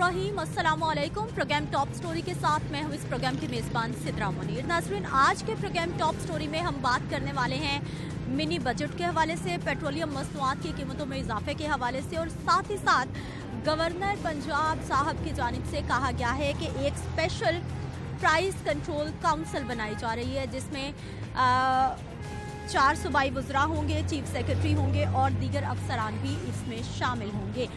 बिस्मिल्लाहिर्रहमानिर्रहीम। अस्सलाम वालेकुम। प्रोग्राम टॉप स्टोरी के साथ मैं हूँ इस प्रोग्राम की मेज़बान सिद्रा मुनीर। नाज़रीन, आज के प्रोग्राम टॉप स्टोरी में हम बात करने वाले हैं मिनी बजट के हवाले से, पेट्रोलियम मसनूआत की कीमतों में इजाफे के हवाले से, और साथ ही साथ गवर्नर पंजाब साहब की जानिब से कहा गया है कि एक स्पेशल प्राइस कंट्रोल काउंसिल बनाई जा रही है जिसमें 4 सूबाई वज़रा होंगे, चीफ सेक्रेटरी होंगे और दीगर अफसरान भी इसमें शामिल होंगे।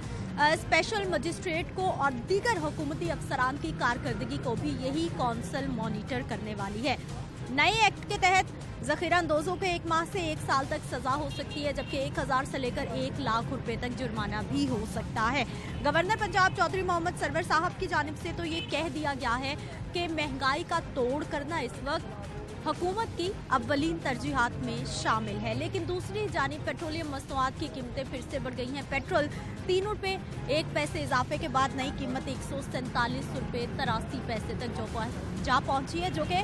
स्पेशल मजिस्ट्रेट को और दीगर हुकूमती अफसरान की कारकर्दगी को भी यही काउंसिल मॉनिटर करने वाली है। नए एक्ट के तहत ज़ख़ीरा अंदोज़ों को 1 माह से 1 साल तक सज़ा हो सकती है, जबकि 1000 से लेकर 1 लाख रुपए तक जुर्माना भी हो सकता है। गवर्नर पंजाब चौधरी मोहम्मद सरवर साहब की जानिब से तो ये कह दिया गया है कि महंगाई का तोड़ करना इस वक्त हुकूमत की अव्वलीन तरजीहात में शामिल है, लेकिन दूसरी जानिब पेट्रोलियम मसनूआत की कीमतें फिर से बढ़ गई हैं। पेट्रोल 3 रुपये 1 पैसे इजाफे के बाद नई कीमत 147 रुपये 83 पैसे तक जा पहुंची है, जो कि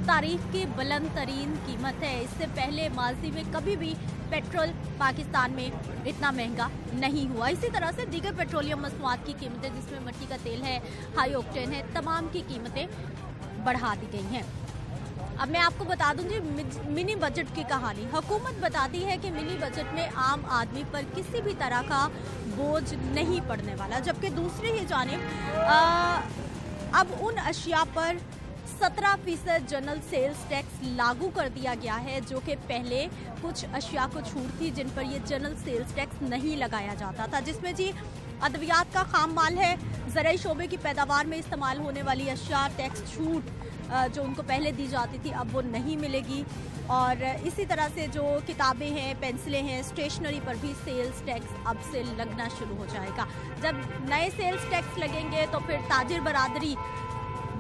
तारीख की बुलंद तरीन कीमत है। इससे पहले माजी में कभी भी पेट्रोल पाकिस्तान में इतना महंगा नहीं हुआ। इसी तरह से दीगर पेट्रोलियम मसनूआत की कीमतें, जिसमें मिट्टी का तेल है, हाई ऑक्टेन है, तमाम की कीमतें बढ़ा दी गई हैं। अब मैं आपको बता दूं जी मिनी बजट की कहानी। हुकूमत बताती है कि मिनी बजट में आम आदमी पर किसी भी तरह का बोझ नहीं पड़ने वाला, जबकि दूसरी ही जानिब अब उन अशिया पर 17% जनरल सेल्स टैक्स लागू कर दिया गया है, जो कि पहले कुछ अशिया को छूट थी जिन पर ये जनरल सेल्स टैक्स नहीं लगाया जाता था, जिसमें जी अद्वियात का खाम माल है, ज़राई शोबे की पैदावार में इस्तेमाल होने वाली अशिया टैक्स छूट जो उनको पहले दी जाती थी अब वो नहीं मिलेगी। और इसी तरह से जो किताबें हैं, पेंसिलें हैं, स्टेशनरी पर भी सेल्स टैक्स अब से लगना शुरू हो जाएगा। जब नए सेल्स टैक्स लगेंगे तो फिर ताजिर बरादरी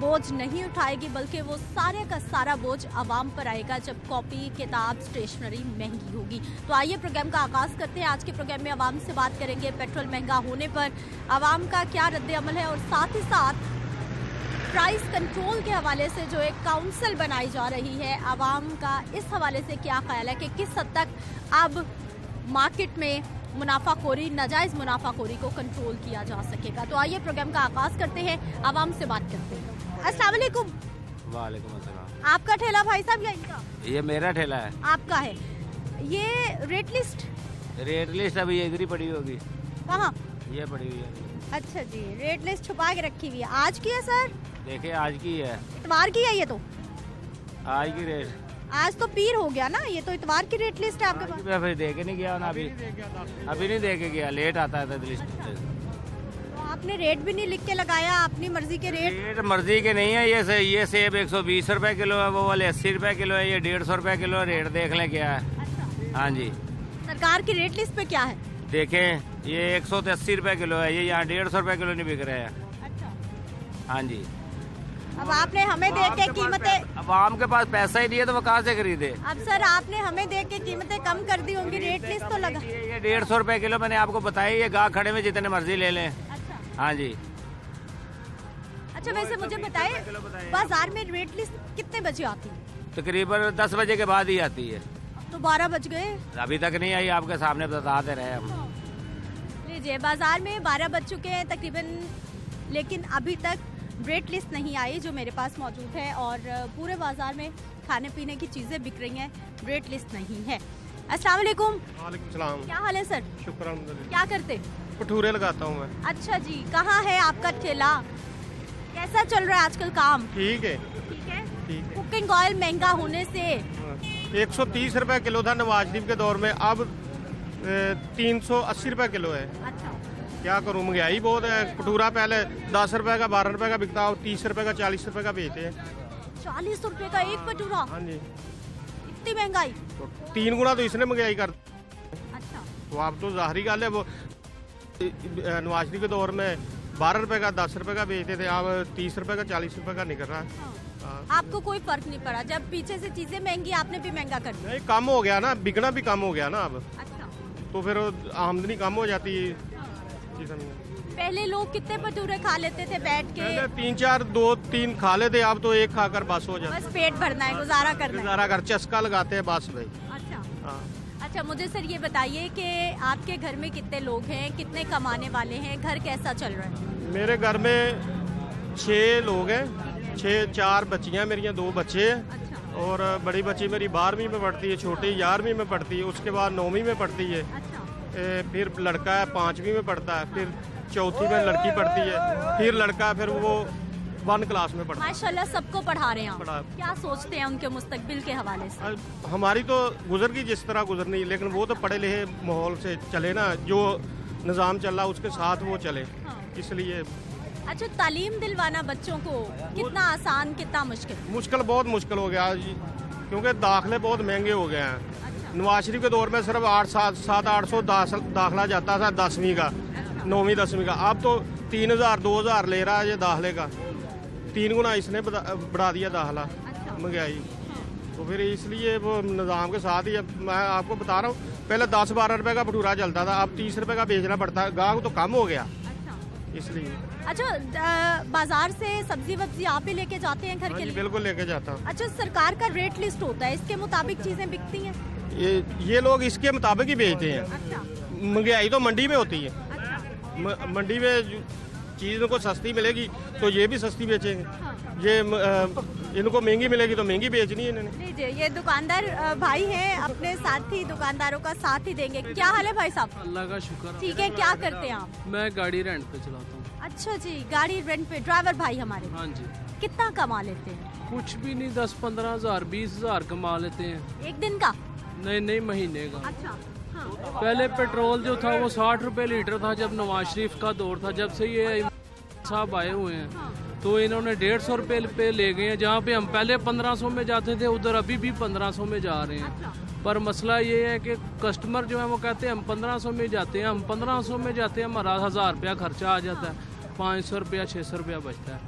बोझ नहीं उठाएगी, बल्कि वो सारे का सारा बोझ आवाम पर आएगा जब कॉपी, किताब, स्टेशनरी महंगी होगी। तो आइए प्रोग्राम का आगाज़ करते हैं। आज के प्रोग्राम में आवाम से बात करेंगे पेट्रोल महंगा होने पर आवाम का क्या रद्द अमल है, और साथ ही साथ प्राइस कंट्रोल के हवाले से जो एक काउंसिल बनाई जा रही है, आवाम का इस हवाले से क्या ख्याल है कि किस हद तक अब मार्केट में मुनाफाखोरी, नाजायज़ मुनाफाखोरी को कंट्रोल किया जा सकेगा। तो आइए प्रोग्राम का आगाज़ करते हैं, आवाम से बात करते हैं। अस्सलाम वालेकुम। वालेकुम अस्सलाम। आपका ठेला भाई साहब या इनका? ये मेरा ठेला है। आपका है। ये रेट लिस्ट अभी इधर ही पड़ी होगी। कहाँ? ये पड़ी हुई है। अच्छा जी, रेट लिस्ट छुपा के रखी हुई है। आज की है सर? देखिए आज की है। इतवार की है ये तो? आज की रेट। आज तो पीर हो गया ना, ये तो इतवार की रेट लिस्ट है आपके पास? मैं फिर दे के नहीं गया ना, अभी नहीं दे के गया, लेट आता है लिस्ट। तो आपने रेट भी नहीं लिख के लगाया, अपनी मर्जी के रेट मर्जी के नहीं है। ये सेब 120 रुपए किलो है, वो वाले 80 रुपए किलो है, ये 150 रुपए किलो। रेट देख लें क्या है। अच्छा। हाँ जी, सरकार की रेट लिस्ट पे क्या है? देखें ये 180 रुपए किलो है, ये यहाँ 150 रुपए किलो नहीं बिक रहे हैं। अच्छा। हाँ जी। अब आपने हमें देख के कीमतें, अब आम के पास पैसा ही नहीं है तो वो कहाँ से खरीदे? अब सर आपने हमें देख के कीमतें कम कर दी होंगी, रेट लिस्ट तो लगा। ये 150 रुपए किलो मैंने आपको बताया, ये गाहक खड़े में जितने मर्जी ले लें। अच्छा। हाँ जी। अच्छा, वैसे मुझे बताए बाजार में रेट लिस्ट कितने बजे आती है? तकरीबन 10 बजे के बाद ही आती है। तो 12 बज गए, अभी तक नहीं आई, आपके सामने बताते रहे हम। लीजिए, बाजार में 12 बज चुके हैं तकरीबन, लेकिन अभी तक रेट लिस्ट नहीं आई जो मेरे पास मौजूद है, और पूरे बाजार में खाने पीने की चीज़ें बिक रही हैं, रेट लिस्ट नहीं है। अस्सलाम वालेकुम। वालेकुम सलाम। क्या हाल है सर? शुक्र अल्हम्दुलिल्लाह। क्या करते? भटूरे लगाता हूँ मैं। अच्छा जी, कहाँ है आपका ठेला? कैसा चल रहा है आजकल काम? ठीक है। ठीक है। ठीक है। कुकिंग ऑयल महंगा होने से 130 रुपए किलो था नवाज शरीफ के दौर में, अब 380 रुपए किलो है। अच्छा। क्या करूँ, महंगाई बहुत है। भटूरा पहले 10 रुपए का 12 रुपए का बिकता है, 30 रुपए का 40 रुपए का बेचते हैं। 40 रुपए का एक भटूरा? हाँ जी। इतनी महंगाई? तो 3 गुना तो इसने महंगाई कर। अच्छा। तो आप तो जाहिर गल है, वो नवाज शरीफ के दौर में 12 रुपए का 10 रुपए का बेचते थे, अब 30 रुपए का 40 रुपए का निकल रहा है। हाँ। आपको कोई फर्क नहीं पड़ा? जब पीछे से चीजें महंगी आपने भी महंगा कर दिया? नहीं, कम हो गया ना, बिकना भी कम हो गया ना अब। अच्छा। तो फिर आमदनी कम हो जाती है। पहले लोग कितने भटूरे खा लेते थे बैठ के? 2-3 खा लेते, अब तो एक खाकर बस हो जाता है। बस पेट भरना है, गुजारा करना है। गुजारा कर, चस्का लगाते हैं बस भाई। अच्छा। हाँ। अच्छा, मुझे सर ये बताइए कि आपके घर में कितने लोग हैं, कितने कमाने वाले हैं, घर कैसा चल रहा है? मेरे घर में 6 लोग हैं, 4 बच्चियाँ मेरी, 2 बच्चे हैं। अच्छा। और बड़ी बच्ची मेरी 12वीं में पढ़ती है, छोटी 11वीं में पढ़ती है, उसके बाद 9वीं में पढ़ती है। अच्छा। फिर लड़का है 5वीं में पढ़ता है, फिर 4थी में लड़की पढ़ती है, फिर लड़का फिर वो 1 क्लास में पढ़ता है। माशाल्लाह सबको पढ़ा रहे हैं आप। पढ़ा। क्या सोचते हैं उनके मुस्तकबिल के हवाले से? हमारी तो गुजर गई जिस तरह गुजरनी, लेकिन वो तो पढ़े लिखे माहौल से चले ना, जो निज़ाम चल रहा उसके साथ वो चले, हाँ। इसलिए। अच्छा, तालीम दिलवाना बच्चों को कितना आसान, कितना मुश्किल? मुश्किल, बहुत मुश्किल हो गया क्योंकि दाखिले बहुत महंगे हो गए हैं। अच्छा। नवाज शरीफ के दौर में सिर्फ 800-800 दाखिला जाता था 10वीं का, 9वीं 10वीं का। अब तो 3000 2000 ले रहा है ये दाखिले का, 3 गुना इसने बढ़ा दिया दाखिला, अच्छा। महंगाई। तो फिर इसलिए वो निज़ाम के साथ ही, अब मैं आपको बता रहा हूँ, पहले 10-12 रुपए का भटूरा चलता था, अब 30 रुपए का बेचना पड़ता है, गाहक तो कम हो गया अच्छा। इसलिए। अच्छा, बाजार से सब्जी वब्जी आप ही लेके जाते हैं घर हाँ के जी, लिए? बिल्कुल लेके जाता हूँ। अच्छा, सरकार का रेट लिस्ट होता है, इसके मुताबिक चीजें बिकती हैं? ये लोग इसके मुताबिक ही बेचते हैं। अच्छा। महंगाई तो मंडी में होती है, अच्छा। मंडी में चीज़ इनको सस्ती मिलेगी तो ये भी सस्ती बेचेंगे, हाँ। ये इनको महंगी मिलेगी तो महंगी बेचनी है इन्होंने। लीजिए, ये दुकानदार भाई हैं, अपने साथी दुकानदारों का साथ ही देंगे। क्या हाल है भाई साहब? अल्लाह का शुक्र। ठीक है, क्या करते हैं आप? मैं गाड़ी रेंट पे चलाता हूँ। अच्छा जी, गाड़ी रेंट पे, ड्राइवर भाई हमारे। हाँ जी। कितना कमा लेते हैं? कुछ भी नहीं, 10-15 हजार 20 हजार कमा लेते हैं। एक दिन का? नहीं, महीने का। अच्छा। हाँ। पहले पेट्रोल जो था वो 60 रुपए लीटर था जब नवाज शरीफ का दौर था। जब से ये साहब आए हुए हैं तो इन्होंने 150 रुपए पे ले गए हैं। जहाँ पे हम पहले 1500 में जाते थे, उधर अभी भी 1500 में जा रहे हैं। पर मसला ये है कि कस्टमर जो है वो कहते हैं हम 1500 में जाते हैं, हम 1500 में जाते हैं, हमारा 1000 रुपया खर्चा आ जाता है, 500 रुपया 600 रुपया बचता है।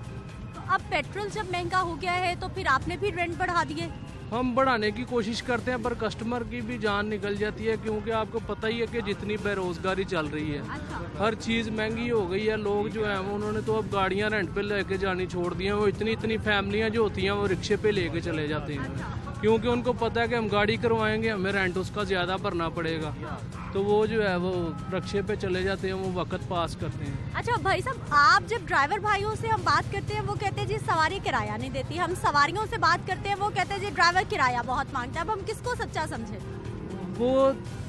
तो अब पेट्रोल जब महंगा हो गया है तो फिर आपने भी रेंट बढ़ा दिए? हम बढ़ाने की कोशिश करते हैं पर कस्टमर की भी जान निकल जाती है, क्योंकि आपको पता ही है कि जितनी बेरोजगारी चल रही है, हर चीज़ महंगी हो गई है। लोग जो हैं वो उन्होंने तो अब गाड़ियां रेंट पे लेके जानी छोड़ दी हैं। वो इतनी फैमिलियां जो होती हैं वो रिक्शे पे लेके चले जाते हैं, क्योंकि उनको पता है कि हम गाड़ी करवाएंगे, हमें रेंट उसका ज़्यादा भरना पड़ेगा। तो वो जो है वो रिक्शे पे चले जाते हैं, वो वक्त पास करते हैं। अच्छा भाई साहब, आप जब ड्राइवर भाइयों से हम बात करते हैं वो कहते हैं जी सवारी किराया नहीं देती, हम सवारियों से बात करते हैं वो कहते हैं जी ड्राइवर किराया बहुत मांगता है। अब हम किसको सच्चा समझे? वो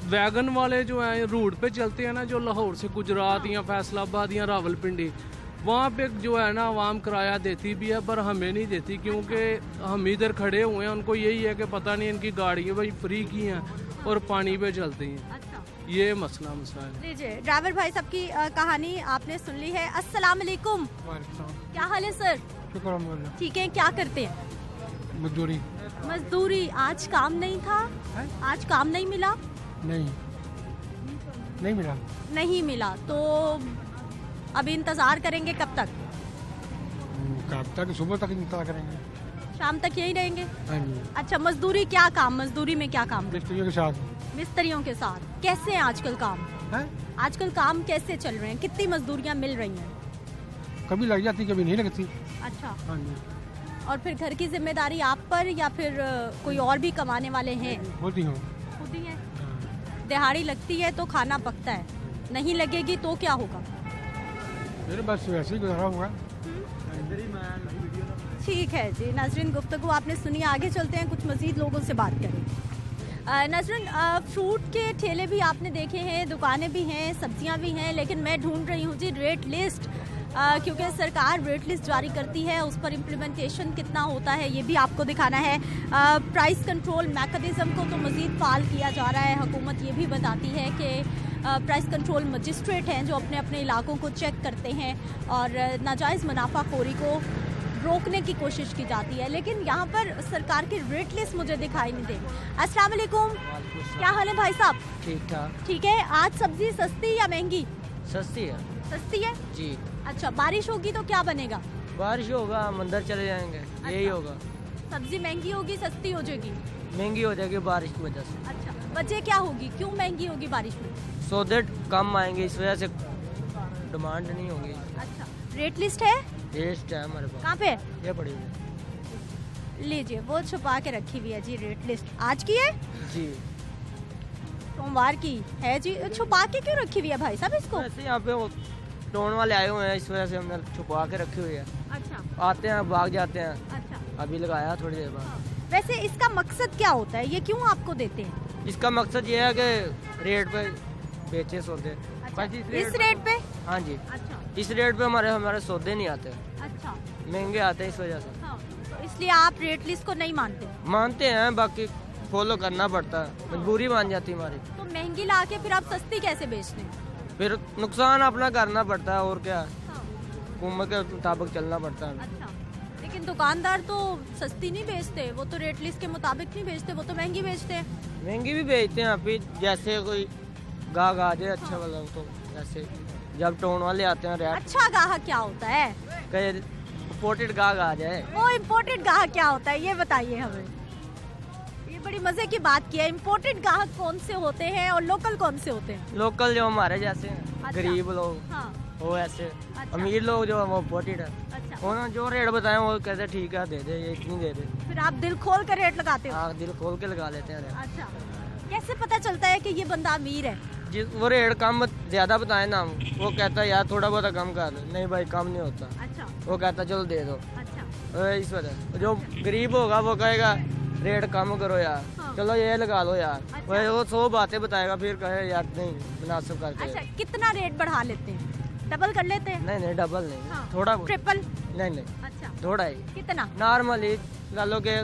वैगन वाले जो हैं रूट पे चलते हैं ना, जो लाहौर से गुजरात या फैसलाबाद या रावलपिंडी, वहाँ पे जो है ना आवाम किराया देती भी है पर हमें नहीं देती, क्योंकि हम इधर खड़े हुए हैं। उनको यही है कि पता नहीं इनकी गाड़ियाँ भाई फ्री की हैं और पानी पे चलती हैं। अच्छा। ये मसला है। लीजिए, ड्राइवर भाई साहब की कहानी आपने सुन ली है। अस्सलाम वालेकुम। क्या हाल है सर? ठीक है, क्या करते हैं? मजदूरी। मजदूरी। आज काम नहीं था? आज काम नहीं मिला? नहीं मिला। नहीं मिला तो अब इंतजार करेंगे कब तक? कब तक? सुबह तक इंतजार करेंगे। शाम तक यही रहेंगे? हाँ जी। अच्छा, मजदूरी क्या काम, मजदूरी में क्या काम? मिस्त्रियों के साथ। मिस्त्रियों के साथ। कैसे हैं आजकल काम? है? आजकल काम कैसे चल रहे हैं? कितनी मजदूरियां मिल रही हैं? कभी लग जाती, कभी नहीं लगती। अच्छा। हाँ जी। और फिर घर की जिम्मेदारी आप पर या फिर कोई और भी कमाने वाले हैं? होती हूँ। खुद ही है। दिहाड़ी लगती है तो खाना पकता है, नहीं लगेगी तो क्या होगा? मेरे बस वैसे ही गुजारा हुआ। ठीक है जी नाज़रीन, गुफ्तगू आपने सुनी, आगे चलते हैं, कुछ मज़ीद लोगों से बात करें। नाज़रीन, फ्रूट के ठेले भी आपने देखे हैं, दुकानें भी हैं, सब्जियां भी हैं, लेकिन मैं ढूंढ रही हूँ जी रेट लिस्ट, क्योंकि सरकार रेट लिस्ट जारी करती है, उस पर इम्प्लीमेंटेशन कितना होता है ये भी आपको दिखाना है। प्राइस कंट्रोल मैकेनिज़्म को तो मज़ीद फ़ाल किया जा रहा है। हुकूमत ये भी बताती है कि प्राइस कंट्रोल मजिस्ट्रेट हैं जो अपने अपने इलाकों को चेक करते हैं और नाजायज़ मुनाफाखोरी को रोकने की कोशिश की जाती है, लेकिन यहाँ पर सरकार की रेट लिस्ट मुझे दिखाई नहीं दे रही। अस्सलाम वालेकुम। क्या हाल है भाई साहब? ठीक ठाक। ठीक है। आज सब्जी सस्ती या महंगी? सस्ती है। सस्ती है जी। अच्छा, बारिश होगी तो क्या बनेगा? बारिश होगा, हम अंदर चले जाएंगे। यही होगा। सब्जी महंगी होगी, सस्ती हो जाएगी? महंगी हो जाएगी बारिश की वजह से। अच्छा, वजह क्या होगी, क्यों महंगी होगी बारिश में? सौदे कम आएंगे, इस वजह से डिमांड नहीं होगी। अच्छा, रेट लिस्ट है? टेस्ट है हमारे पास। कहाँ पे? ये पड़ी हुई। लीजिए, वो छुपा के रखी हुई है जी रेट लिस्ट। आज की है जी। सोमवार की है जी, छुपा के क्यों रखी हुई है भाई साहब इसको? वैसे यहाँ पे वो टोन वाले आए हुए हैं, इस वजह से हमने छुपा के रखी हुई है। अच्छा आते हैं भाग जाते हैं, अच्छा। अभी लगाया थोड़ी देर बाद। वैसे इसका मकसद क्या होता है, ये क्यों आपको देते हैं? इसका मकसद ये है कि रेट पे बेचे सौदे। अच्छा, बस इस रेट पे? हाँ जी, अच्छा इस रेट पे हमारे सौदे नहीं आते, अच्छा। महंगे आते हैं इस वजह से। हाँ, तो इसलिए आप रेट लिस्ट को नहीं मानते? मानते हैं, बाकी फॉलो करना पड़ता है, मजबूरी मान जाती है हमारी। तो महंगी ला के फिर आप सस्ती कैसे बेचते हैं? फिर नुकसान अपना करना पड़ता है, और क्या, हाँ, हुकूमत के मुताबिक चलना पड़ता है। अच्छा। लेकिन दुकानदार तो सस्ती नहीं बेचते, वो तो रेट लिस्ट के मुताबिक नहीं बेचते, वो तो महंगी बेचते हैं। महंगी भी बेचते हैं अभी, जैसे कोई गाहक आ जाए अच्छा वाला, तो जैसे जब टोन वाले आते हैं रेट अच्छा गाहक क्या होता है? कहीं इम्पोर्टेड गाहक आ जाए। वो इम्पोर्टेड गाहक क्या होता है, ये बताइए हमें। ये बड़ी मजे की बात की है। इम्पोर्टेड ग्राहक कौन से होते हैं और लोकल कौन से होते हैं? लोकल जो हमारे जैसे हैं, अच्छा। गरीब लोग, हाँ, वो ऐसे। अच्छा। अमीर लोग जो है वो इम्पोर्टेड है, अच्छा। उन्होंने जो रेट बताए वो कहते ठीक है, दे दे, ये इतनी दे दे। फिर आप दिल खोल कर रेट लगाते हो? हाँ, दिल खोल के लगा लेते हैं रेट। अच्छा। कैसे पता चलता है कि ये बंदा अमीर है? जिस वो रेट कम ज्यादा बताए ना, वो कहता है यार थोड़ा बहुत कम कर दो, नहीं भाई कम नहीं होता, अच्छा वो कहता चलो दे दो। अच्छा। इस वजह जो गरीब होगा वो कहेगा रेट कम करो यार, हाँ। चलो ये लगा लो यार। अच्छा। वो 100 बातें बताएगा, फिर कहे यार नहीं मुनासिब करके। अच्छा, कितना रेट बढ़ा लेते हैं? डबल कर लेते हैं? नहीं डबल नहीं, हाँ। थोड़ा बहुत। ट्रिपल? नहीं अच्छा। थोड़ा ही, कितना? नॉर्मली ला लो के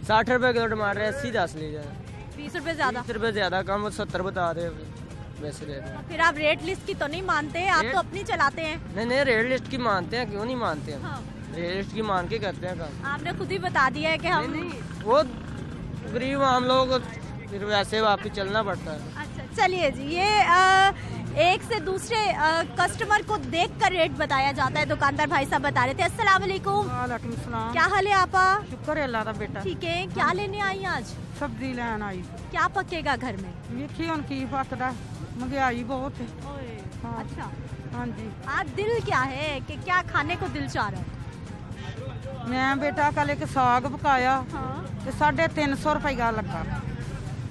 60 रुपए किलो टमाटर है, 80-10 लीजिए। 20 रुपए ज्यादा? 20 रुपए ज्यादा कम, 70 बता दे वैसे रेट। तो फिर आप रेट लिस्ट की तो नहीं मानते, आप तो अपनी चलाते हैं। नहीं रेट लिस्ट की मानते हैं, क्यों नहीं मानते हैं, हाँ। रेट लिस्ट की मान के करते हैं काम। आपने खुद ही बता दिया है कि हम वो गरीब हम लोग फिर वैसे वापस चलना पड़ता है। अच्छा, चलिए जी, ये एक से दूसरे कस्टमर को देखकर रेट बताया जाता है। दुकानदार भाई साहब बता रहे थे। अस्सलाम वालेकुम, वालेकुम सलाम। क्या हाल है आपा? शुक्र है अल्लाह दा बेटा। ठीक है, क्या लेने आई आज? सब्जी लैन आई। क्या पकेगा घर में? ਵੇਖੀ ਹੁਣ ਕੀ ਪੱਕਦਾ, ਮਹਿੰਗਾਈ ਬਹੁਤ ਹੈ। हाँ। अच्छा, ਹਾਂਜੀ, आज दिल क्या है कि क्या खाने को दिल चाह रहा है? ਮੈਂ ਬੇਟਾ ਕੱਲ ਇੱਕ ਸਾਗ ਪਕਾਇਆ हाँ। ਤੇ 350 ਰੁਪਈਆ ਲੱਗਾ।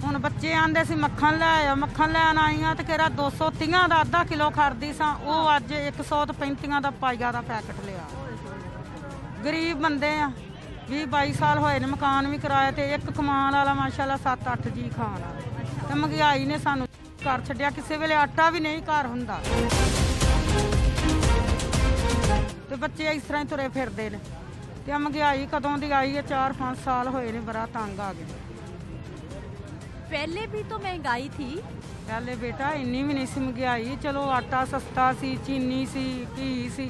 ਹੁਣ ਬੱਚੇ ਆਂਦੇ ਸੀ ਮੱਖਣ ਲੈ ਆ, ਮੱਖਣ ਲੈਣ ਆਈਆਂ ਤੇ ਕਿਹੜਾ 230 ਦਾ ਅੱਧਾ ਕਿਲੋ ਖਰਦੀ ਸਾਂ, ਉਹ ਅੱਜ 135 ਦਾ ਪਾਈਆ ਦਾ ਪੈਕਟ ਲਿਆ। ਗਰੀਬ ਬੰਦੇ ਆ, 20-22 ਸਾਲ ਹੋਏ ਨੇ, ਮਕਾਨ ਵੀ ਕਿਰਾਏ ਤੇ, ਇੱਕ ਕਮਾਉਣ ਵਾਲਾ ਮਾਸ਼ਾਅੱਲਾ 7-8 ਜੀ ਖਾਣ ਵਾਲਾ। ਤੇ ਮਹਿੰਗਾਈ ਨੇ ਸਾਨੂੰ ਘਰ ਛੱਡਿਆ, ਕਿਸੇ ਵੇਲੇ ਆਟਾ ਵੀ ਨਹੀਂ ਘਰ ਹੁੰਦਾ ਤੇ ਬੱਚੇ ਇਸ ਤਰ੍ਹਾਂ ਹੀ ਤੁਰੇ ਫਿਰਦੇ ਨੇ। ਤੇ ਆਹ ਮਹਿੰਗਾਈ ਕਦੋਂ ਦੀ ਆਈ ਹੈ? 4-5 ਸਾਲ ਹੋਏ ਨੇ, ਬੜਾ ਤੰਗ ਆ ਗਏ। पहले भी तो महंगाई थी। ਪਹਿਲੇ ਬੇਟਾ ਇੰਨੀ ਵੀ ਨਹੀਂ ਸੀ ਮਹਿੰਗਾਈ, ਚਲੋ ਆਟਾ ਸਸਤਾ ਸੀ, ਚੀਨੀ ਸੀ, ਘੀ ਸੀ।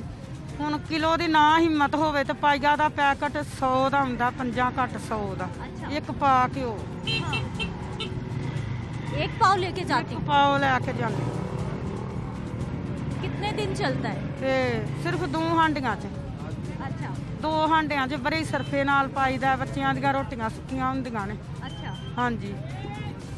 ਹੁਣ ਕਿਲੋ ਦੀ ਨਾ ਹਿੰਮਤ ਹੋਵੇ ਤੇ ਪਾਈਆ ਦਾ ਪੈਕਟ 100 ਦਾ ਹੁੰਦਾ, 50 ਘੱਟ 100 ਦਾ। अच्छा। ਇੱਕ ਪਾ ਘਿਓ, हाँ। एक पाव लेके जाती ਇੱਕ हूँ। ਪਾਓ ਲੈ ਕੇ ਜਾਂਦੇ कितने दिन चलता है? ਤੇ ਸਿਰਫ 2 ਹਾਂਡੀਆਂ 'ਚ, अच्छा 2 ਹਾਂਡੀਆਂ 'ਚ ਬੜੇ ਸਰਫੇ ਨਾਲ ਪਾਈਦਾ। ਬੱਚਿਆਂ ਦੀਆਂ ਰੋਟੀਆਂ ਸੁੱਕੀਆਂ ਹੁੰਦੀਆਂ ਨੇ। अच्छा। ਹਾਂਜੀ,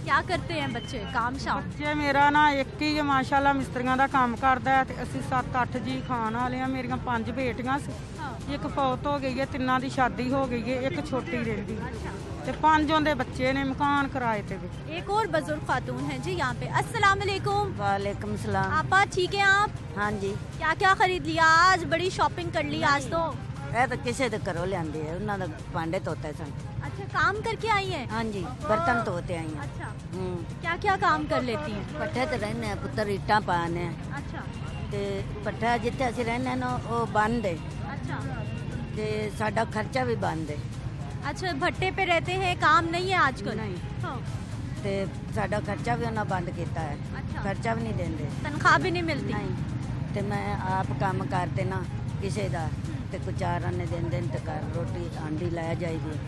क्या करते हैं बच्चे, काम शाम? ਬੱਚੇ ਮੇਰਾ ਨਾ ਇੱਕ ਹੀ ਹੈ ਮਾਸ਼ਾਅੱਲਾ, ਮਿਸਤਰੀਆਂ ਦਾ ਕੰਮ ਕਰਦਾ ਹੈ ਤੇ ਅਸੀਂ 7-8 ਜੀ ਖਾਣ ਵਾਲੇ ਆ। ਮੇਰੀਆਂ 5 ਬੇਟੀਆਂ ਸੀ, हाँ। ਇੱਕ ਫੌਤ ਹੋ ਗਈ ਹੈ, 3 ਦੀ ਸ਼ਾਦੀ ਹੋ ਗਈ ਹੈ, ਇੱਕ ਛੋਟੀ ਰਹਿੰਦੀ अच्छा। ਤੇ 5 ਉਹਦੇ ਬੱਚੇ ਨੇ, ਮਕਾਨ ਕਿਰਾਏ ਤੇ ਵੀ। एक और बुजुर्ग खातून है जी यहाँ पे। अस्सलाम वालेकुम। वालेकुम सलाम। आपा ठीक है आप? हाँ जी, क्या क्या खरीद लिया आज? बड़ी शॉपिंग कर ली आज तो। ਇਹ ਤਾਂ ਕਿਸੇ ਦੇ ਘਰੋਂ ਲਿਆਂਦੇ ਆ, ਉਹਨਾਂ ਦਾ ਭਾਂਡੇ ਧੋਤੇ ਸਨ। अच्छा, काम करके आई हैं? हाँ जी, बर्तन धोते आई हैं। अच्छा, ਹੂੰ, क्या क्या काम कर लेती हैं? ਪੱਠੇ ਤੇ ਰਹਿੰਦੇ ਆ ਪੁੱਤਰ, ਇੱਟਾਂ ਪਾਣੇ ਆ अच्छा ਤੇ ਪੱਠਾ ਜਿੱਥੇ ਅਸੀਂ ਰਹਿੰਦੇ ਨਾ ਉਹ ਬੰਦ ਹੈ अच्छा ਤੇ ਸਾਡਾ ਖਰਚਾ ਵੀ ਬੰਦ ਹੈ अच्छा, भट्टे पे रहते हैं, काम नहीं है आजकल? नहीं। हाँ। ਤੇ ਸਾਡਾ ਖਰਚਾ ਵੀ ਉਹਨਾਂ ਬੰਦ ਕੀਤਾ ਹੈ, अच्छा। ਖਰਚਾ ਵੀ ਨਹੀਂ ਦਿੰਦੇ। तनख्वाह भी नहीं मिलती? ਨਹੀਂ, ਤੇ ਮੈਂ ਆਪ ਕੰਮ ਕਰਦੇ ਨਾ ਕਿਸੇ ਦਾ ਤੇ ਕੁਝ ਚਾਰ ਆਨੇ ਦਿੰਦੇ ਨੇ ਤੇ ਘਰ ਰੋਟੀ ਆਂਡੀ ਲੈ ਜਾਈਦੀ।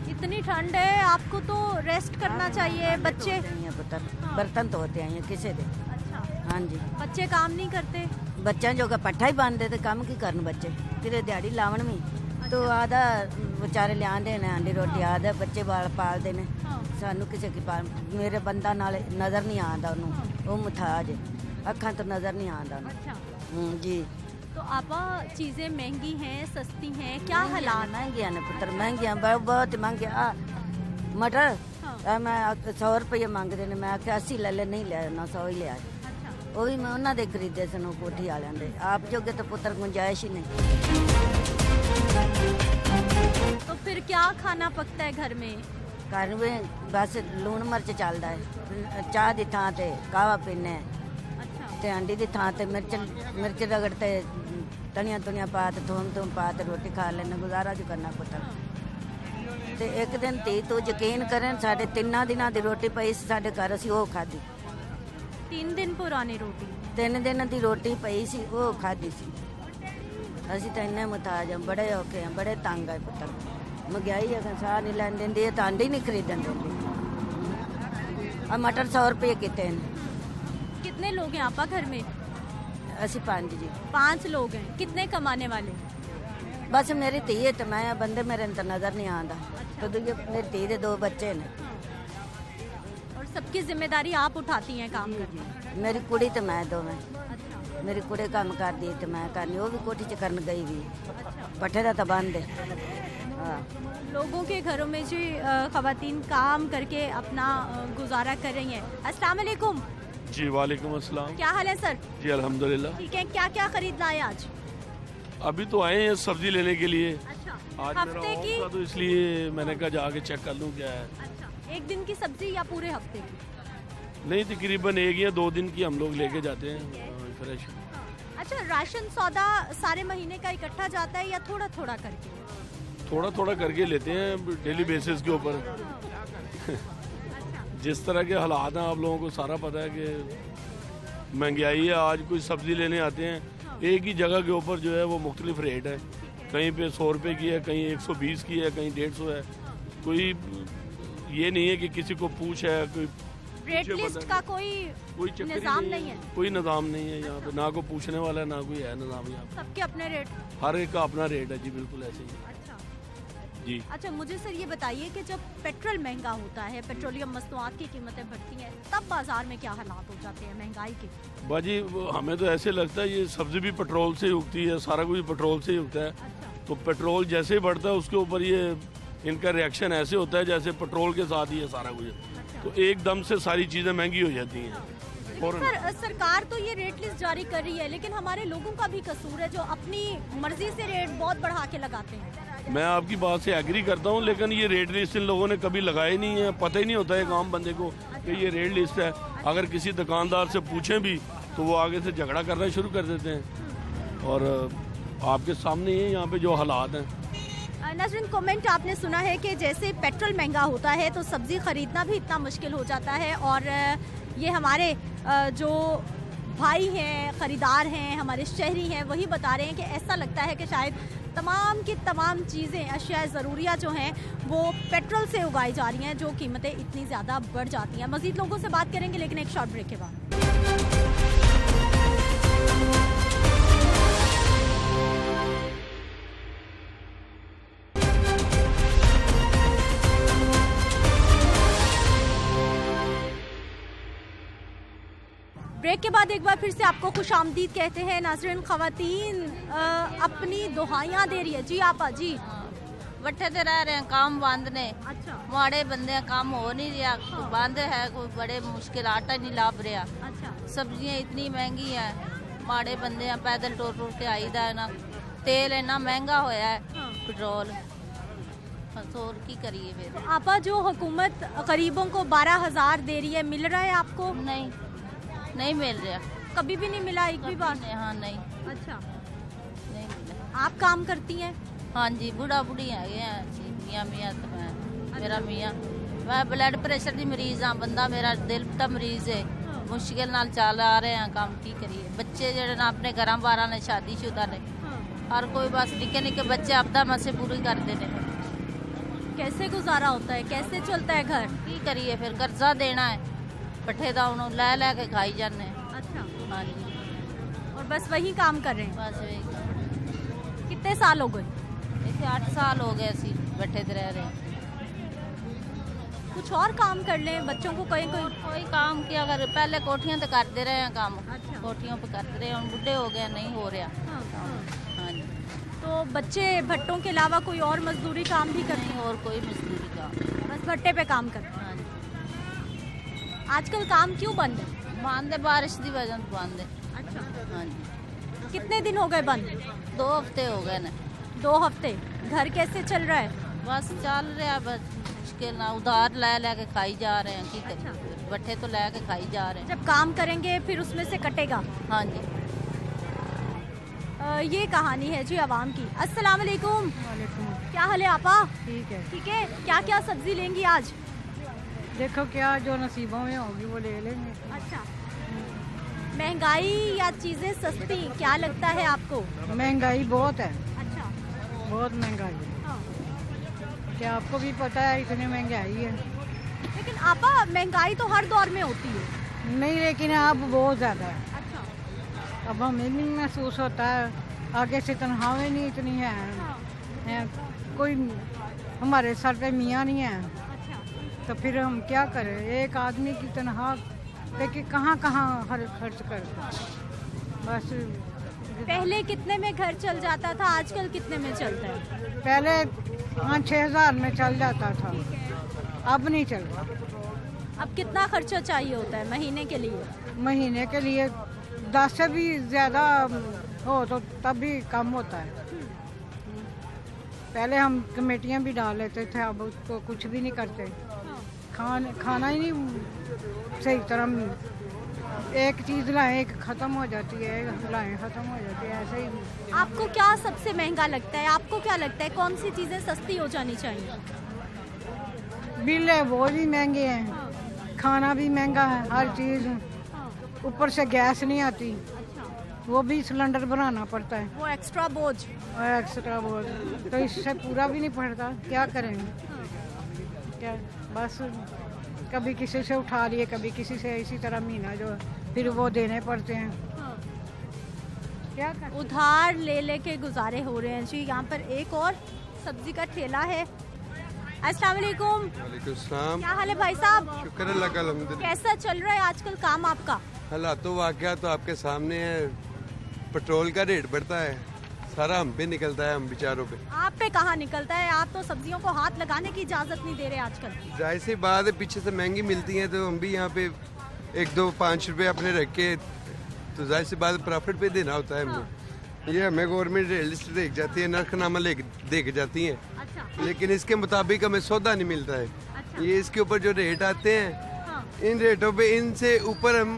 इतनी ठंड है, आपको तो रेस्ट करना चाहिए। बच्चे? ਪੁੱਤਰ हाँ। ਬਰਤਨ ਧੋਤੇ ਆਈ ਹਾਂ ਕਿਸੇ ਦੇ। अच्छा, हाँ जी, बच्चे काम नहीं करते? ਬੱਚਿਆਂ ਜੋਗਾ ਪੱਠਾ ਹੀ ਬੰਨਦੇ ਤੇ ਕੰਮ ਕੀ ਕਰਨ ਬੱਚੇ, ਕਿਤੇ ਦਿਹਾੜੀ ਲਾਵਣ ਵੀ ਤੋ ਆਦਾ ਵਿਚਾਰੇ ਲਿਆਂਦੇ ਨੇ ਆਂਡੀ ਰੋਟੀ, ਆਦਾ ਬੱਚੇ ਬਾਲ ਪਾਲਦੇ ਨੇ। हाँ। ਸਾਨੂੰ ਕਿਸੇ ਕੀ ਪਾਲ, ਮੇਰੇ ਬੰਦਾ ਨਾਲ ਨਜ਼ਰ ਨਹੀਂ ਆਉਂਦਾ ਉਹਨੂੰ, ਉਹ ਮੁਤਾਜ ਹੈ, ਅੱਖਾਂ ਤੋਂ ਨਜ਼ਰ ਨਹੀਂ ਆਉਂਦਾ ਉਹਨੂੰ। अच्छा, ਜੀ तो आपा चीजें महंगी हैं, सस्ती हैं, क्या हालात? ਮਹਿੰਗੀਆਂ ਨੇ ਪੁੱਤਰ, ਮਹਿੰਗੀਆਂ ਬਹੁਤ ਬਹੁਤ ਮਹਿੰਗੀਆਂ। ਆਹ ਮਟਰ हाँ। मैं 100 रुपये मंगते ने, मैं आख्या 80 ले ले, नहीं लिया ना 100 ही लिया। वो भी मैं उन्होंने खरीदे सन कोठी वाले दे, आप जोगे तो पुत्र गुंजाइश ही नहीं। तो फिर क्या खाना पकता है घर में? घर में बस लून मिर्च चलता है, चाह की थां ते कहवा पीने, ते अंडी की थां ते मिर्च रगड़ते, धनिया धुनिया पा ते थूम पा ते रोटी खा लेने, गुजारा जो करना पुत्र। ते एक दिन धी तू यकीन करें, साढ़े 3 दिनों की रोटी पई सी साढ़े घर, असीं वो खाधी। 3 दिन पुरानी रोटी? 3 दिन की रोटी पई सी, वो खाधी सी। असीं तो इन्ने मुताज हैं, बड़े औखे हैं, बड़े तंग है पुत्र। महंगाई अगर साह नहीं लैन देंदी, तो अंडी नहीं खरीदन देंदी। और मटर 100 रुपये किते हैं। कितने लोग हैं आपा घर में? असीं 5 जी। 5 लोग हैं। कितने कमाने वाले? बस मेरी धी है तो मैं, बंदे मेरे तो नजर नहीं आता। तो दूजे मेरी धी के 2 बच्चे ने। और सबकी जिम्मेदारी आप उठाती हैं काम करने? मेरी कुड़ी तो मैं दोवें। मेरी कुड़ी काम कर दी तो मैं करनी, वो भी कोठी च करन गई भी। पट्ठे का तो बंद है। हाँ। लोगों के घरों में जी खवातीन काम करके अपना गुजारा कर रही हैं। अस्सलाम वालेकुम। जी वालेकुम अस्सलाम। क्या हाल है सर? जी अल्हम्दुलिल्लाह। ठीक है। क्या क्या खरीद लाए आज? अभी तो आए हैं सब्जी लेने के लिए। अच्छा। आज मेरा हफ्ते ऑफ की? था तो इसलिए मैंने कहा जाके चेक कर लूँ क्या है। अच्छा, एक दिन की सब्जी या पूरे हफ्ते की? नहीं, तकरीबन 1 या 2 दिन की हम लोग लेके जाते हैं फ्रेश। अच्छा, राशन सौदा सारे महीने का इकट्ठा जाता है या थोड़ा थोड़ा करके? थोड़ा थोड़ा करके लेते हैं डेली बेसिस के ऊपर। जिस तरह के हालात हैं आप लोगों को सारा पता है कि महंगाई है। आज कोई सब्जी लेने आते हैं, एक ही जगह के ऊपर जो है वो मुख्तलिफ रेट है। कहीं पे 100 रुपये की है, कहीं 120 की है, कहीं 150 है। कोई ये नहीं है कि किसी को पूछ है, कोई रेट लिस्ट का कोई चक्कर निजाम ही नहीं है? कोई निजाम नहीं है यहाँ पे, ना कोई पूछने वाला है, ना कोई है निजाम यहाँ पे। सबके अपने रेट? हर एक का अपना रेट है जी, बिल्कुल ऐसे ही। अच्छा जी। अच्छा, मुझे सर ये बताइए कि जब पेट्रोल महंगा होता है, पेट्रोलियम मसनूआत की कीमतें बढ़ती हैं, तब बाजार में क्या हालात हो जाते हैं महंगाई के? बाजी हमें तो ऐसे लगता है ये सब्जी भी पेट्रोल से ही उगती है, सारा कुछ पेट्रोल से ही उगता है। अच्छा। तो पेट्रोल जैसे ही बढ़ता है उसके ऊपर ये इनका रिएक्शन ऐसे होता है जैसे पेट्रोल के साथ ही है सारा कुछ। अच्छा। तो एकदम से सारी चीज़ें महंगी हो जाती हैं। लेकिन सर, सरकार तो ये रेट लिस्ट जारी कर रही है, लेकिन हमारे लोगों का भी कसूर है जो अपनी मर्जी से रेट बहुत बढ़ा के लगाते हैं। मैं आपकी बात से एग्री करता हूँ, लेकिन ये रेट लिस्ट इन लोगों ने कभी लगाई नहीं है। पता ही नहीं होता है एक आम बंदे को कि ये रेट लिस्ट है। अगर किसी दुकानदार से पूछें भी तो वो आगे से झगड़ा करना शुरू कर देते हैं। और आपके सामने ही यहाँ पे जो हालात हैं। नजरिन, कमेंट आपने सुना है कि जैसे पेट्रोल महंगा होता है तो सब्जी खरीदना भी इतना मुश्किल हो जाता है। और ये हमारे जो भाई हैं, ख़रीदार हैं, हमारे शहरी हैं, वही बता रहे हैं कि ऐसा लगता है कि शायद तमाम की तमाम चीज़ें, अशिया ज़रूरिया जो हैं वो पेट्रोल से उगाई जा रही हैं, जो कीमतें इतनी ज़्यादा बढ़ जाती हैं। मज़ीद लोगों से बात करेंगे लेकिन एक शॉर्ट ब्रेक के बाद। ब्रेक के बाद एक बार फिर से आपको खुशामदीद कहते हैं। नाज़रीन, ख़वातीन अपनी दुहाइयाँ दे रही है। जी आपा जी। बट्ठे ते रह रहे हैं, काम बंद ने। अच्छा। माड़े बंदे काम हो नहीं रहा, कोई बंद है, कोई बड़े मुश्किल, आटा नहीं लाभ रहा। अच्छा। सब्जियां इतनी महंगी हैं, माड़े बंदे हैं, पैदल टोर टोर के आईदा है ना। तेल इतना महंगा होया है, पेट्रोल। बस और की करिए फिर। आपा, जो हुकूमत गरीबों को 12,000 दे रही है, मिल रहा है आपको? नहीं, नहीं मिल रहा। कभी भी नहीं मिला एक भी बार? हाँ नहीं। अच्छा। नहीं मिला। आप काम करती हैं? हाँ जी, बूढ़ा बूढ़ी है मियाँ तो मैं, मेरा मियाँ, मैं ब्लड प्रेशर की मरीज हाँ। बंदा मेरा दिल का मरीज है, मुश्किल नाल चल आ रहे हैं काम, की करिए। बच्चे जड़े ना अपने घर बार ने, शादीशुदा ने, हर कोई बस निके निके बच्चे आपदा मसे पूरी करते हैं। कैसे गुजारा होता है, कैसे चलता है घर? की करिए फिर, कर्जा देना है, पट्ठे का उन्होंने लै लै के खाई जाने। अच्छा। हाँ जी। और बस वही काम कर रहे हैं? बस वही। कितने साल हो गए? इतने 8 साल हो गए सी बैठे रह रहे हैं। कुछ और काम कर लें, बच्चों को कहीं कोई काम किया, अगर पहले कोठियां तो करते रहे हैं काम। अच्छा। कोठियों पे करते रहे, हम बुढ़े हो गए, नहीं हो रहा। हाँ जी। तो बच्चे भट्टों के अलावा कोई और मजदूरी काम भी करते नहीं, और कोई मजदूरी काम, हैं? बस भट्टे पे काम करते हैं। हाँ जी। आजकल काम क्यों बंद है? बंद है बारिश की वजह से बंद है। अच्छा, हाँ जी, कितने दिन हो गए बंद? 2 हफ्ते हो गए ना। 2 हफ्ते। घर कैसे चल रहा है? बस चल रहा, बस मुश्किल ना, उधार ले के खाई जा रहे हैं, की करिए, बट्ठे तो ले के खाई जा रहे हैं। जब काम करेंगे फिर उसमें से कटेगा। हाँ जी। ये कहानी है जी आवाम की। अस्सलाम वालेकुम। क्या हाल है आपा? ठीक है, ठीक है। क्या क्या सब्जी लेंगी आज? देखो क्या जो नसीबों में होगी वो ले लेंगे। अच्छा, महंगाई या चीजें सस्ती, क्या लगता है आपको? महंगाई बहुत है, अच्छा, बहुत महंगाई है। हाँ। क्या आपको भी पता है इतनी महंगाई है? लेकिन आपा महंगाई तो हर दौर में होती है। नहीं, लेकिन अब बहुत ज़्यादा है। अच्छा, अब हमें भी महसूस होता है, आगे से तनख्वाहें नहीं इतनी हाँ। हैं, कोई हमारे सर पे मियाँ नहीं है, अच्छा, तो फिर हम क्या करें? एक आदमी की तनख्वाह देखिए कहाँ कहाँ हर खर्च कर, बस। पहले कितने में घर चल जाता था, आजकल कितने में चलता है? पहले 5-6 हज़ार में चल जाता था, अब नहीं चल रहा। अब कितना खर्चा चाहिए होता है महीने के लिए? महीने के लिए 10 से भी ज़्यादा हो तो तब भी कम होता है। पहले हम कमेटियाँ भी डाल लेते थे, अब उसको कुछ भी नहीं करते। खाना ही नहीं सही तरह, एक चीज़ लाएं एक ख़त्म हो जाती है, एक लाएं ख़त्म हो जाती है, ऐसे ही। आपको क्या सबसे महंगा लगता है? आपको क्या लगता है कौन सी चीजें सस्ती हो जानी चाहिए? बिल है वो भी महंगे हैं, खाना भी महंगा है, हर चीज़। ऊपर से गैस नहीं आती, वो भी सिलेंडर बनाना पड़ता है, वो एक्स्ट्रा बोझ। और एक्स्ट्रा बोझ, तो इससे पूरा भी नहीं पड़ता। क्या करेंगे? क्या बस कभी किसी से उठा लिए, कभी किसी से, इसी तरह महीना जो फिर वो देने पड़ते हैं। क्या करें? उधार ले लेके गुजारे हो रहे हैं जी। यहाँ पर एक और सब्जी का ठेला है। अस्सलाम वालेकुम। वालेकुम सलाम। क्या हाल है भाई साहब? शुक्र अल्लाह का, अल्हम्दुलिल्लाह। कैसा चल रहा है आजकल काम आपका? हालात वाक़या तो आपके सामने है, पेट्रोल का रेट बढ़ता है, सारा हम पे निकलता है, हम बेचारों पे। आप पे कहाँ निकलता है? आप तो सब्जियों को हाथ लगाने की इजाजत नहीं दे रहे आजकल। जाहिर सी बात है, पीछे से महंगी मिलती है तो हम भी यहाँ पे 1-2-5 रुपए अपने रख के, तो जाहिर सी बात प्रॉफिट पे देना होता है हमें। ये हमें गवर्नमेंट लिस्ट देख जाती है, नरखनामा दे के जाती है, लेकिन इसके मुताबिक हमें सौदा नहीं मिलता है। ये इसके ऊपर जो रेट आते हैं, इन रेटों पे इनसे ऊपर हम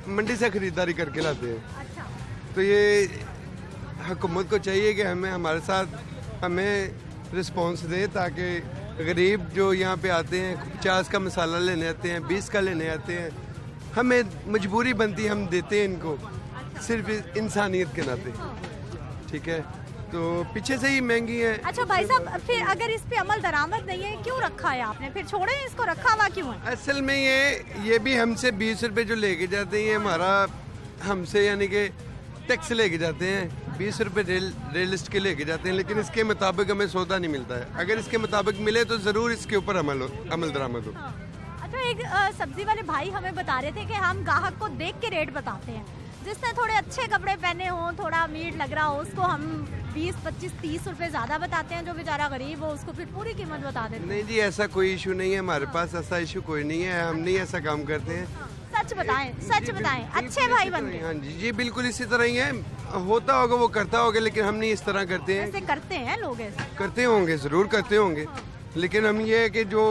मंडी से खरीदारी करके लाते हैं। तो ये हुकूमत को चाहिए कि हमारे साथ हमें रिस्पॉन्स दे, ताकि गरीब जो यहाँ पे आते हैं 50 का मसाला लेने आते हैं, 20 का लेने आते हैं, हमें मजबूरी बनती है, हम देते हैं इनको सिर्फ इंसानियत के नाते। ठीक है, तो पीछे से ही महंगी है। अच्छा भाई साहब, फिर अगर इस पे अमल दरामद नहीं है, क्यों रखा है आपने? फिर छोड़े इसको, रखा हुआ क्यों है? असल में ये भी हमसे 20 रुपए जो लेके जाते हैं, हमारा हमसे यानी कि टैक्स लेके जाते हैं, 20 रुपए रेलिस्ट के लेके जाते हैं, लेकिन इसके मुताबिक हमें सौदा नहीं मिलता है। अगर इसके मुताबिक मिले तो ज़रूर इसके ऊपर अमल दरामद हो। अच्छा, एक सब्जी वाले भाई हमें बता रहे थे कि हम ग्राहक को देख के रेट बताते हैं। जिसने थोड़े अच्छे कपड़े पहने हो, थोड़ा मीट लग रहा हो, उसको हम 20, 25, 30 रुपए ज्यादा बताते हैं। जो बेचारा गरीब हो उसको फिर पूरी कीमत बता देते हैं। नहीं जी, ऐसा कोई इशू नहीं है, हमारे पास ऐसा इशू कोई नहीं है, हम नहीं ऐसा काम करते हैं। सच बताएं, सच बताएं, अच्छे भाई बनते हैं। हाँ जी, जी बिल्कुल इसी तरह ही है, होता होगा वो करता होगा, लेकिन हम नहीं इस तरह करते हैं। ऐसे करते हैं लोग, ऐसे करते होंगे, जरूर करते होंगे, लेकिन हम ये है कि जो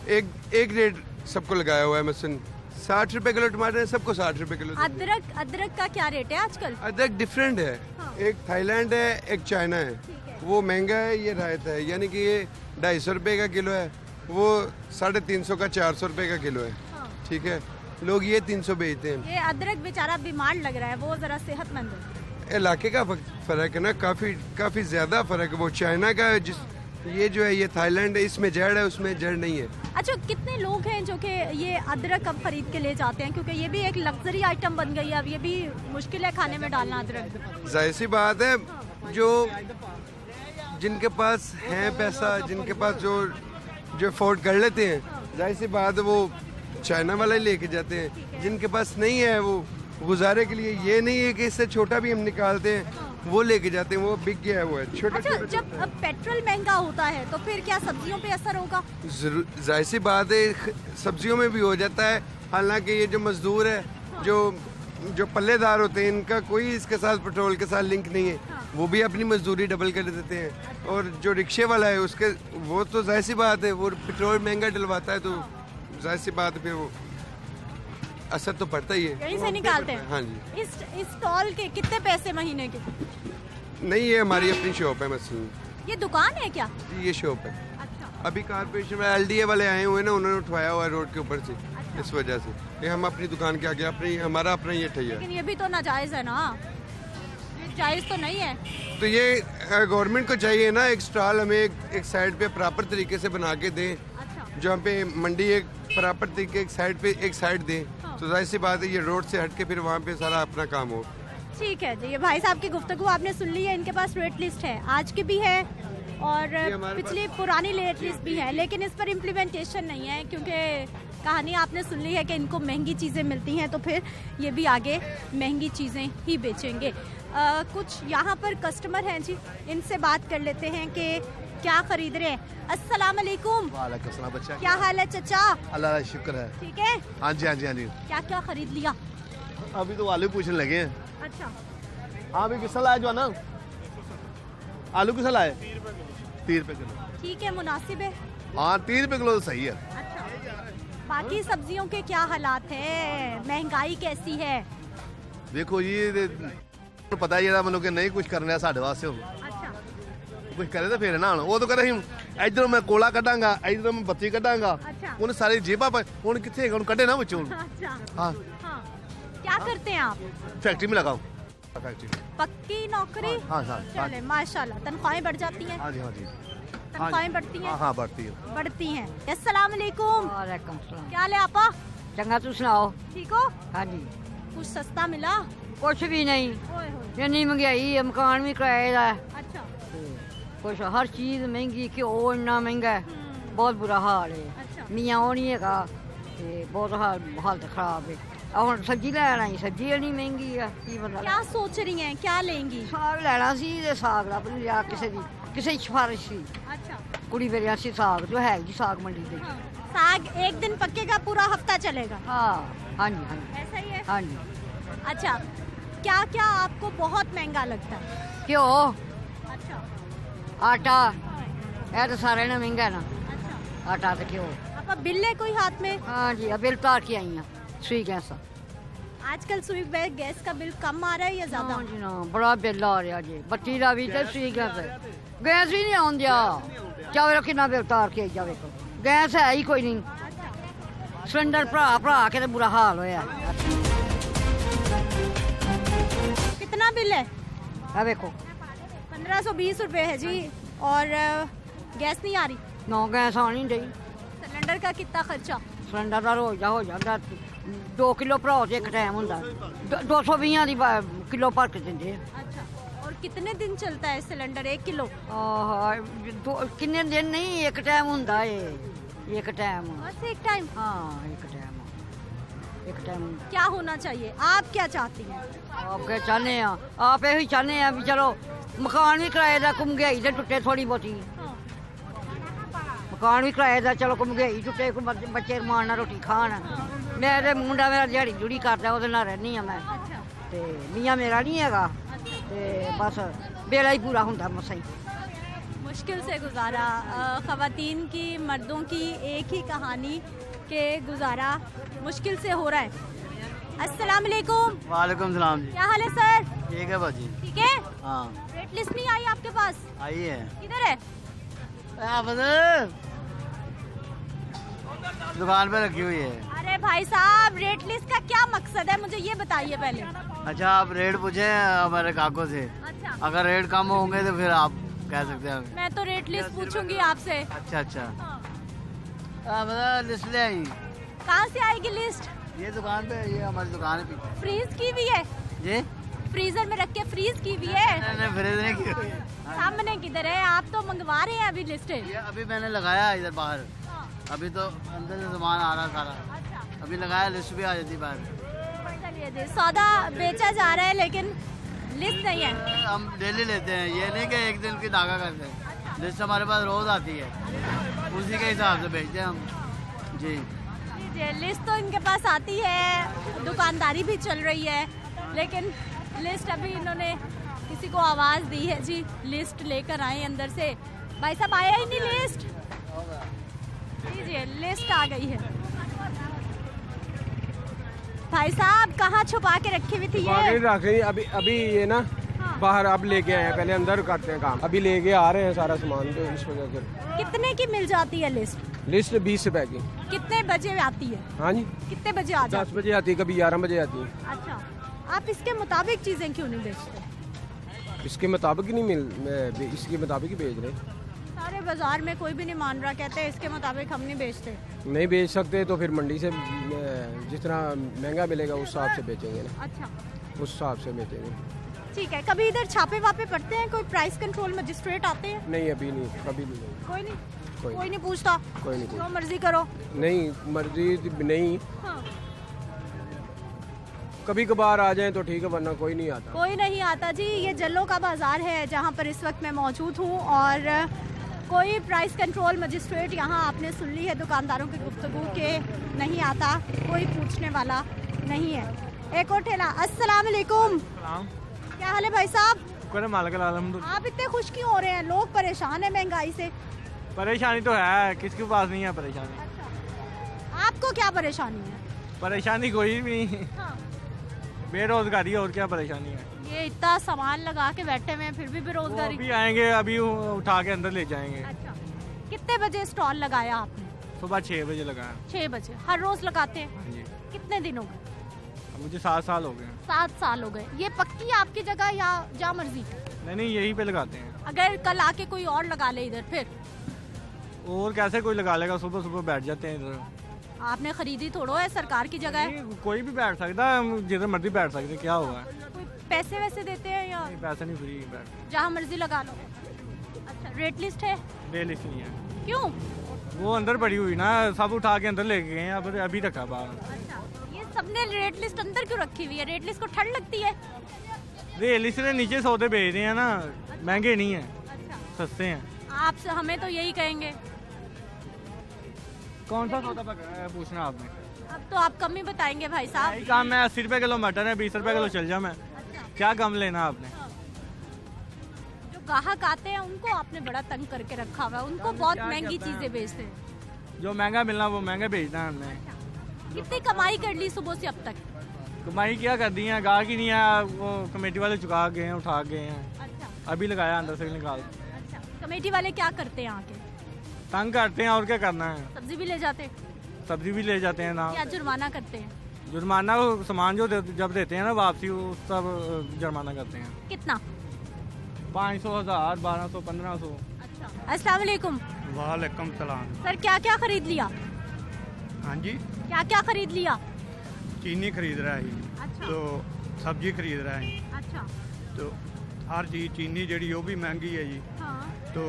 एक रेट सबको लगाया हुआ है, मसलन 60 रुपए किलो टमाटर है, सबको 60 रुपए किलो। अदरक का क्या रेट है आजकल? अदरक डिफरेंट है, एक थाईलैंड है, एक चाइना है, वो महंगा है, ये रायता है, यानी कि ये 250 रुपए का किलो है, वो 350 का 400 रुपए का किलो है। ठीक है, लोग ये 300 बेचते हैं। ये अदरक बेचारा बीमार लग रहा है, वो जरा सेहतमंद है। इलाके का फर्क है ना, काफी ज्यादा फर्क है। वो चाइना का ये जो है, ये थाईलैंड है, इसमें जड़ है, उसमें जड़ नहीं है। अच्छा, कितने लोग हैं जो कि ये अदरक अब खरीद के ले जाते हैं? क्योंकि ये भी एक लग्जरी आइटम बन गई है, अब ये भी मुश्किल है खाने में डालना अदरक। जाहिर सी बात है, जो जिनके पास है पैसा, जिनके पास जो अफोर्ड कर लेते हैं, जाहिर सी बात है वो चाइना वाला ही लेके जाते हैं। जिनके पास नहीं है, वो गुजारे के लिए, ये नहीं है कि इससे छोटा भी हम निकालते हैं, वो लेके जाते हैं, वो बिक गया है, वो है छोटा। अच्छा, जब पेट्रोल महंगा होता है तो फिर क्या सब्जियों पे असर होगा? जाहिर सी बात है, सब्जियों में भी हो जाता है, हालांकि ये जो मजदूर है, जो पल्लेदार होते हैं, इनका कोई इसके साथ पेट्रोल के साथ लिंक नहीं है, वो भी अपनी मजदूरी डबल कर देते हैं। और जो रिक्शे वाला है उसके, वो तो जाहिर सी बात है, वो पेट्रोल महंगा डलवाता है, तो जाहिर सी बात है फिर वो असर तो पड़ता ही है। कहीं से निकालते हैं। हाँ जी। इस स्टॉल के कितने पैसे महीने के? नहीं, ये हमारी अपनी शॉप है मसलन। ये दुकान है क्या? ये शॉप है। अच्छा। अभी कारपोरेशन में LDA वाले आए हुए हैं ना, उन्होंने उठवाया हुआ है रोड के ऊपर से। अच्छा। इस वजह से ये हम अपनी दुकान के आगे अपनी, हमारा अपना ये ठैया। लेकिन ये भी तो नाजायज है ना, ये जायज तो नहीं है। तो ये गवर्नमेंट को चाहिए ना, एक स्टॉल हमें एक साइड पे प्रॉपर तरीके से बना के दें। अच्छा। जहाँ पे मंडी एक प्रॉपर तरीके एक साइड दें, तो जाहिर सी बात है ये रोड से हट के फिर वहाँ पे सारा अपना काम हो। ठीक है जी, ये भाई साहब की गुफ्तगू आपने सुन ली है। इनके पास रेट लिस्ट है, आज की भी है और पिछली पुरानी रेट लिस्ट भी है, लेकिन इस पर इम्प्लीमेंटेशन नहीं है, क्योंकि कहानी आपने सुन ली है कि इनको महंगी चीज़ें मिलती हैं, तो फिर ये भी आगे महंगी चीज़ें ही बेचेंगे। कुछ यहाँ पर कस्टमर हैं जी, इनसे बात कर लेते हैं कि क्या खरीद रहे हैं। अस्सलाम वालेकुम। वालेकुम सलाम बच्चा। क्या हाल है चचा? अल्लाह का शुक्र है। ठीक है। हाँ जी हाँ जी हाँ जी। क्या क्या खरीद लिया? अभी तो आलू पूछने लगे हैं। अच्छा। हाँ अभी किस लाया जो है ना, आलू किस लाए? 30 रुपए किलो। ठीक है, मुनासिब है। हाँ 30 रुपए किलो तो सही है। अच्छा। बाकी सब्जियों के क्या हालात है, महंगाई कैसी है? देखो ये तो पता ही है मतलब कि नहीं कुछ करना है साढ़े वास्ते हो। अच्छा। कुछ करे तो फिर ना, वो तो करे इधर मैं कोला कटांगा, इधर मैं बत्ती कटांगा। अच्छा। उन्हें सारी जेबा पर उन्हें कितने कटे ना बच्चों। अच्छा। हाँ। क्या करते हैं आप? फैक्ट्री में लगाओ। फैक्ट्री। पक्की नौकरी? हाँ हाँ। चले माशाल्लाह, तनख्वाहें बढ़ जाती हैं? हाँ जी हाँ जी। तनख्वाहें बढ़ती हैं? हाँ बढ़ती है। बढ़ती हैं। अस्सलाम वालेकुम। वालेकुम सलाम। क्या हाल है आपा? चंगा तू सुनाओ। ठीक हो? हाँ जी। कुछ सस्ता मिला? कुछ भी नहीं, ओए होए। इन्नी महंगाई है, मकान भी किराए का है, अच्छा। कुछ हर चीज महंगी, घ्यो इन्ना महंगा है, बहुत बुरा हाल है। अच्छा। मियाँ वो नहीं है, बहुत हालत खराब है। और सब्जी लेना ही, सब्जी इन्नी महंगी है, की बंदा क्या सोच रही हैं, क्या लेंगी? साग लेना सी, ते साग लभ नहीं लिया किसी की सिफारिश सी। अच्छा। कुड़ी मेरे आसी साग जो है जी, साग मंडी दे। हाँ। साग एक दिन पकेगा, पूरा हफ्ता चलेगा? हाँ हाँ जी हाँ जी। ऐसा ही है? हाँ जी। अच्छा, क्या क्या आपको बहुत महंगा लगता है? घ्यो, अच्छा। आटा, यह तो सारे ने महंगा है ना। अच्छा। आटा तो घ्यो। आपका बिल है कोई हाथ में? हाँ जी, बिल तार के आई हैं सुई गैस। आजकल सुई गैस का बिल कम आ रहा है या ज्यादा? जी ना, बड़ा बिल आ रहा जी, बत्ती का भी ते सुई गैस गैस ही नहीं आउंदी। जावे कितना बिल तार के जावे, गैस है ही कोई नहीं। सिलेंडर भरा के बुरा हाल होया। कितना बिल है? है देखो 1520 रुपए है जी। और गैस नहीं आ रही? नौ गैस आनी नहीं। सिलेंडर का कितना खर्चा? सिलेंडर का रोज हो जाता 2 किलो भराओ एक टाइम होंदा, 220 दी किलो भर के देंगे। अच्छा। और कितने दिन चलता है सिलेंडर? 1 किलो? किन्ने दिन नहीं, एक टाइम होंदा है, एक टाइम। बस एक टाइम? हाँ एक टाइम, एक टाइम। क्या होना चाहिए, आप क्या चाहती हैं? आप क्या चाहते हैं? आप यही चाहते हैं भी चलो मकान भी किराए का, महंगाई से टुटे थोड़ी बहुती, मकान भी किराए का, चलो महंगाई टुटे, बच्चे रमान नाल रोटी खान। मैं ते मुंडा मेरा दिहाड़ी जुड़ी करदा, ओहदे नाल रहनी हां मैं, ते मियां मेरा नहीं हैगा, ते बस बेड़ा ही पूरा हुंदा मसां ही। मुश्किल से गुजारा, ख़वातीन की, मर्दों की एक ही कहानी के गुजारा मुश्किल से हो रहा है। अस्सलाम वालेकुम। वालेकुम सलाम जी। क्या हाल है सर? ठीक है बाजी। ठीक है। हाँ। रेट लिस्ट नहीं आई आपके पास? आई है। किधर है? दुकान पे रखी हुई है। अरे भाई साहब, रेट लिस्ट का क्या मकसद है, मुझे ये बताइए पहले। अच्छा, आप रेट पूछे हमारे काकों से। अच्छा। अगर रेट कम होंगे तो फिर आप कह सकते हैं। मैं तो रेट लिस्ट पूछूंगी आपसे। अच्छा अच्छा। लिस्ट ले आई। कहाँ से आएगी लिस्ट? ये दुकान पे, ये हमारी दुकान है पीछे। फ्रीज की भी है जी? फ्रीजर में रख के फ्रीज की भी है? नहीं, फ्रीज नहीं की हुई। सामने किधर है? आप तो मंगवा रहे हैं अभी लिस्टें। ये अभी मैंने लगाया इधर बाहर, अभी तो अंदर से सामान आ रहा सारा। अच्छा। अभी लगाया, लिस्ट भी आ जाती बाहर। चलिए जी, सौदा बेचा जा रहा है लेकिन लिस्ट नहीं है। हम डेली लेते हैं, ये नहीं कि एक दिन की धागा करते हैं। लिस्ट हमारे पास रोज आती है, उसी के हिसाब से बेचते हैं हम जी। ये लिस्ट तो इनके पास आती है, दुकानदारी भी चल रही है, लेकिन लिस्ट अभी इन्होंने किसी को आवाज़ दी है जी, लिस्ट लेकर आए अंदर से। भाई साहब आया ही नहीं लिस्ट, लीजिए लिस्ट आ गई है। भाई साहब कहाँ छुपा के रखी हुई थी ये? रख रही अभी अभी ये ना बाहर अब लेके आए हैं, पहले अंदर करते हैं काम, अभी लेके आ रहे हैं सारा सामान, तो इस वजह से। कितने की मिल जाती है लिस्ट? लिस्ट 20 रुपए की। कितने बजे आती है? हाँ जी, कितने बजे आ जाती 10 बजे आती है, कभी 11 बजे आती है। अच्छा, आप इसके मुताबिक चीजें क्यों नहीं बेचते? इसके मुताबिक ही नहीं इसके मुताबिक ही बेच रहे। सारे बाजार में कोई भी नहीं मान रहा, कहते हैं इसके मुताबिक हम नहीं बेचते। नहीं बेच सकते तो फिर मंडी से जिस तरह महंगा मिलेगा उस हिसाब से बेचेंगे ना। अच्छा, उस हिसाब से बेचेंगे। ठीक है। कभी इधर छापे वापे पड़ते हैं? कोई प्राइस कंट्रोल मजिस्ट्रेट आते हैं? नहीं अभी नहीं, कभी नहीं। कोई नहीं, कोई नहीं पूछता? कोई नहीं, जो मर्जी करो? नहीं मर्जी नहीं। हाँ। कभी कभार आ जाए तो ठीक है, वरना कोई नहीं आता। कोई नहीं आता जी। ये जल्लो का बाजार है जहाँ पर इस वक्त मैं मौजूद हूँ, और कोई प्राइस कंट्रोल मजिस्ट्रेट यहाँ आपने सुन ली है दुकानदारों की गुफ्तगू के नहीं आता, कोई पूछने वाला नहीं है। एक और ठेला। अस्सलाम वालेकुम, क्या हाल है भाई साहब? आप इतने खुश क्यों हो रहे हैं? लोग परेशान है महंगाई से। परेशानी तो है, किसके पास नहीं है परेशानी। अच्छा, आपको क्या परेशानी है? परेशानी कोई भी नहीं, हाँ। बेरोजगारी और क्या परेशानी है। ये इतना सामान लगा के बैठे हुए हैं फिर भी बेरोजगारी। अभी आएंगे, अभी उठा के अंदर ले जाएंगे। अच्छा, कितने बजे स्टॉल लगाया आपने? सुबह 6 बजे लगाया। 6 बजे हर रोज लगाते हैं? हाँ जी। कितने दिन हो गए? मुझे 7 साल हो गए। 7 साल हो गए। ये पक्की आपकी जगह या जहाँ मर्जी? नहीं यहीं पे लगाते हैं। अगर कल आके कोई और लगा ले इधर फिर? और कैसे कोई लगा लेगा, सुबह सुबह बैठ जाते हैं इधर। आपने खरीदी थोड़ो है, सरकार की जगह है। कोई भी बैठ सकता है, जिधर मर्जी बैठ सकते, क्या हुआ है। कोई पैसे वैसे देते हैं या? पैसे नहीं, फ्री बैठ, जहाँ मर्जी लगा लो। अच्छा, रेट लिस्ट है? रेट लिस्ट नहीं है। क्यों? वो अंदर पड़ी हुई ना, सब उठा के अंदर लेके गए हैं, अभी रखा बाहर। अच्छा, ये सबने रेट लिस्ट अंदर क्यों रखी हुई है? रेट लिस्ट को ठंड लगती है? रेट लिस्ट से नीचे सौदे बेच रहे हैं ना, महंगे नहीं है। अच्छा, सस्ते हैं। आप हमें तो यही कहेंगे। कौन सा सौदा पूछना आपने? अब तो आप कम ही बताएंगे भाई साहब। यही काम है, 80 रुपए किलो मटन है, 20 रुपए किलो चल जा। मैं क्या कम लेना आपने? जो ग्राहक आते हैं उनको आपने बड़ा तंग करके रखा हुआ है, उनको बहुत महंगी चीजें बेचते हैं। जो महंगा मिलना वो महंगा बेचना है हमने। कितनी कमाई कर ली सुबह से अब तक? कमाई क्या कर दी है, गाहक ही नहीं है, वो कमेटी वाले चुका गए हैं, उठा गए हैं। अच्छा, अभी लगाया अंदर से निकाल। अच्छा, कमेटी वाले क्या करते हैं आके? तंग करते हैं, और क्या करना है। सब्जी भी ले जाते? सब्जी भी ले जाते हैं ना। क्या जुर्माना करते हैं? जुर्माना सामान जो जब देते हैं ना वापसी, वो सब जुर्माना करते हैं। कितना? 500, 1000, 1200, 1500। अच्छा, अस्सलाम वालेकुम। वालेकुम सलाम। सर क्या क्या खरीद लिया? हाँ जी, क्या क्या खरीद लिया? चीनी खरीद रहा है। अच्छा। तो सब्जी खरीद रहा है। अच्छा। तो हर चीज़, चीनी जड़ी वो भी महंगी है जी। हाँ। तो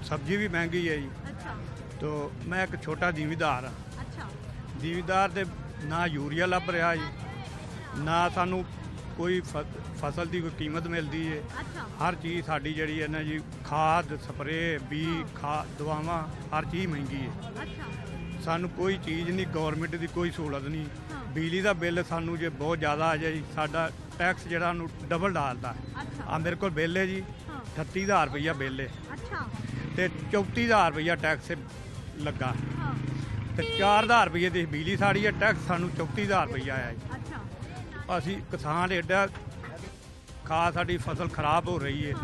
सब्जी भी महंगी है जी। अच्छा। तो मैं एक छोटा ਜ਼ਿਮੀਦਾਰ हाँ। अच्छा। ਜ਼ਿਮੀਦਾਰ ਤੇ ना यूरिया ਲੱਭ ਰਿਹਾ ਜੀ, ना ਸਾਨੂੰ ਕੋਈ ਫਸਲ ਦੀ ਕੋਈ ਕੀਮਤ ਮਿਲਦੀ ਹੈ। अच्छा। ਹਰ ਚੀਜ਼ ਸਾਡੀ ਜਿਹੜੀ ਹੈ ਨਾ ਜੀ, ਖਾਦ, ਸਪਰੇ, ਬੀ, ਦਵਾਵਾਂ, ਹਰ ਚੀਜ਼ ਮਹਿੰਗੀ ਹੈ। अच्छा। ਸਾਨੂੰ ਕੋਈ ਚੀਜ਼ ਨਹੀਂ, ਗਵਰਨਮੈਂਟ ਦੀ ਕੋਈ ਸਹੂਲਤ ਨਹੀਂ। ਬਿਜਲੀ ਦਾ ਬਿੱਲ ਸਾਨੂੰ ਜੇ ਬਹੁਤ ਜ਼ਿਆਦਾ ਆ ਜਾਏ ਜੀ, ਸਾਡਾ ਟੈਕਸ ਜਿਹੜਾ ਉਹਨੂੰ ਡਬਲ ਡਾਲਦਾ। ਆ ਮੇਰੇ ਕੋਲ ਬਿੱਲ ਹੈ ਜੀ, 38000 ਰੁਪਈਆ ਬਿੱਲ ਹੈ। अच्छा। ਤੇ 34000 ਰੁਪਈਆ ਟੈਕਸ ਲੱਗਾ। ਤੇ 4000 ਰੁਪਈਏ ਦੀ ਬਿਜਲੀ ਸਾਡੀ ਹੈ, ਟੈਕਸ ਸਾਨੂੰ 34000 ਰੁਪਈਆ ਆਇਆ ਜੀ। अच्छा। ਅਸੀਂ ਕਿਸਾਨ ਐਡਾ ਖਾਦ, ਸਾਡੀ ਫਸਲ ਖਰਾਬ ਹੋ ਰਹੀ ਹੈ,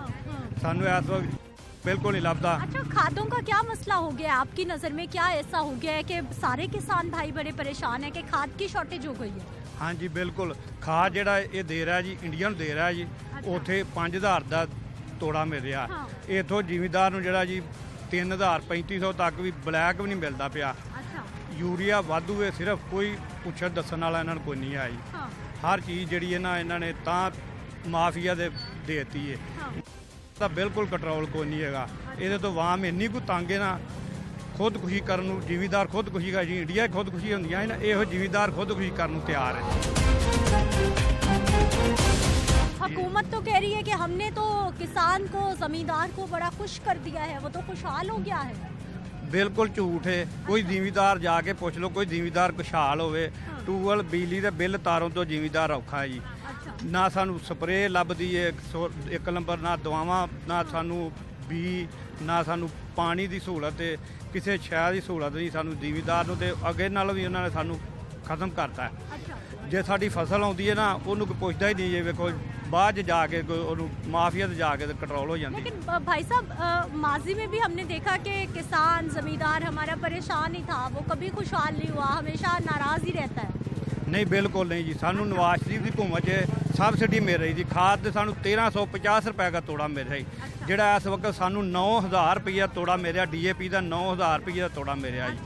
ਸਾਨੂੰ ਇਸ ਵਕਤ बिल्कुल नहीं लभदा। अच्छा, खादों का क्या मसला हो गया आपकी नज़र में? क्या ऐसा हो गया है कि सारे किसान भाई बड़े परेशान हैं कि खाद की शॉर्टेज हो गई है? हाँ जी बिल्कुल, खाद ਜਿਹੜਾ ਇਹ ਦੇ ਰਿਹਾ ਜੀ, ਇੰਡੀਆ ਨੂੰ ਦੇ ਰਿਹਾ ਜੀ, ਉੱਥੇ 5000 ਦਾ ਤੋੜਾ ਮਿਲ ਰਿਹਾ। ਇਥੋਂ ਜ਼ਿਮੀਦਾਰ ਨੂੰ ਜਿਹੜਾ ਜੀ 3000 3500 ਤੱਕ ਵੀ ਬਲੈਕ ਵੀ ਨਹੀਂ ਮਿਲਦਾ ਪਿਆ। ਯੂਰੀਆ ਵਾਧੂ ਹੈ, ਸਿਰਫ ਕੋਈ ਪੁੱਛਣ ਦੱਸਣ ਵਾਲਾ ਇਹਨਾਂ ਨੂੰ ਕੋਈ ਨਹੀਂ ਆਈ। ਹਰ ਚੀਜ਼ ਜਿਹੜੀ ਇਹਨਾਂ ਨੇ ਤਾਂ ਮਾਫੀਆ ਦੇ ਦੇਤੀ ਹੈ, ਤਾਂ ਬਿਲਕੁਲ ਕੰਟਰੋਲ ਕੋਈ ਨਹੀਂ ਹੈਗਾ। ਇਹਦੇ ਤੋਂ ਆਵਾਮ ਇੰਨੀ ਕੁ ਤੰਗ ਹੈ ਨਾ, ਖੁਦਕੁਸ਼ੀ ਕਰਨ ਨੂੰ ਜ਼ਿਮੀਦਾਰ ਖੁਦਕੁਸ਼ੀ ਕਰ ਜੀ, ਇੰਡੀਆ ਖੁਦਕੁਸ਼ੀ ਹੁੰਦੀਆਂ ਹੈ ਨਾ, ਇਹੋ ਜ਼ਿਮੀਦਾਰ ਖੁਦਕੁਸ਼ੀ ਕਰਨ ਨੂੰ ਤਿਆਰ ਹੈ। हुकूमत तो कह रही है कि हमने तो किसान को, जमींदार को बड़ा खुश कर दिया है, वो तो खुशहाल हो गया है। ਬਿਲਕੁਲ ਝੂਠ ਹੈ। ਕੋਈ ਜ਼ਿਮੀਦਾਰ ਜਾ ਕੇ ਪੁੱਛ ਲਓ, ਕੋਈ ਜ਼ਿਮੀਦਾਰ ਖੁਸ਼ਹਾਲ ਹੋਵੇ, ਟੂਬਲ ਬਿਜਲੀ ਦੇ ਬਿੱਲ ਤਾਰੋਂ ਤੋਂ ਜ਼ਿਮੀਦਾਰ ਔਖਾ ਹੈ ਜੀ। ਨਾ ਸਾਨੂੰ ਸਪਰੇਅ ਲੱਭਦੀ ਹੈ ਇੱਕ ਨੰਬਰ, ਨਾ ਦਵਾਵਾਂ, ਨਾ ਸਾਨੂੰ ਬੀ, ਨਾ ਸਾਨੂੰ ਪਾਣੀ ਦੀ ਸਹੂਲਤ ਹੈ, ਕਿਸੇ ਸ਼ਹਿਰ ਦੀ ਸਹੂਲਤ ਨਹੀਂ ਸਾਨੂੰ ਜ਼ਿਮੀਦਾਰ ਨੂੰ। ਤੇ ਅੱਗੇ ਨਾਲ ਵੀ ਉਹਨਾਂ ਨੇ ਸਾਨੂੰ ਖਤਮ ਕਰਤਾ। ਜੇ ਸਾਡੀ ਫਸਲ ਆਉਂਦੀ ਹੈ ਨਾ ਉਹਨੂੰ ਕੋਈ ਪੁੱਛਦਾ ਹੀ ਨਹੀਂ। ਜੇ ਵੇਖੋ बाद जा के माफिया जाके कंट्रोल हो जाती है। लेकिन भाई साहब माजी में भी हमने देखा कि किसान जमींदार हमारा परेशान ही था, वो कभी खुशहाल नहीं हुआ, हमेशा नाराज ही रहता है। नहीं बिल्कुल नहीं जी, सानू नवाज शरीफ की हुकूमत सबसिडी मिल रही थी, खाद सानू 1350 रुपए का तोड़ा मिल रहा है। जोड़ा इस वक्त सानू 9000 रुपया तोड़ा मिले, DAP का 9000 रुपये का तोड़ा मिले जी।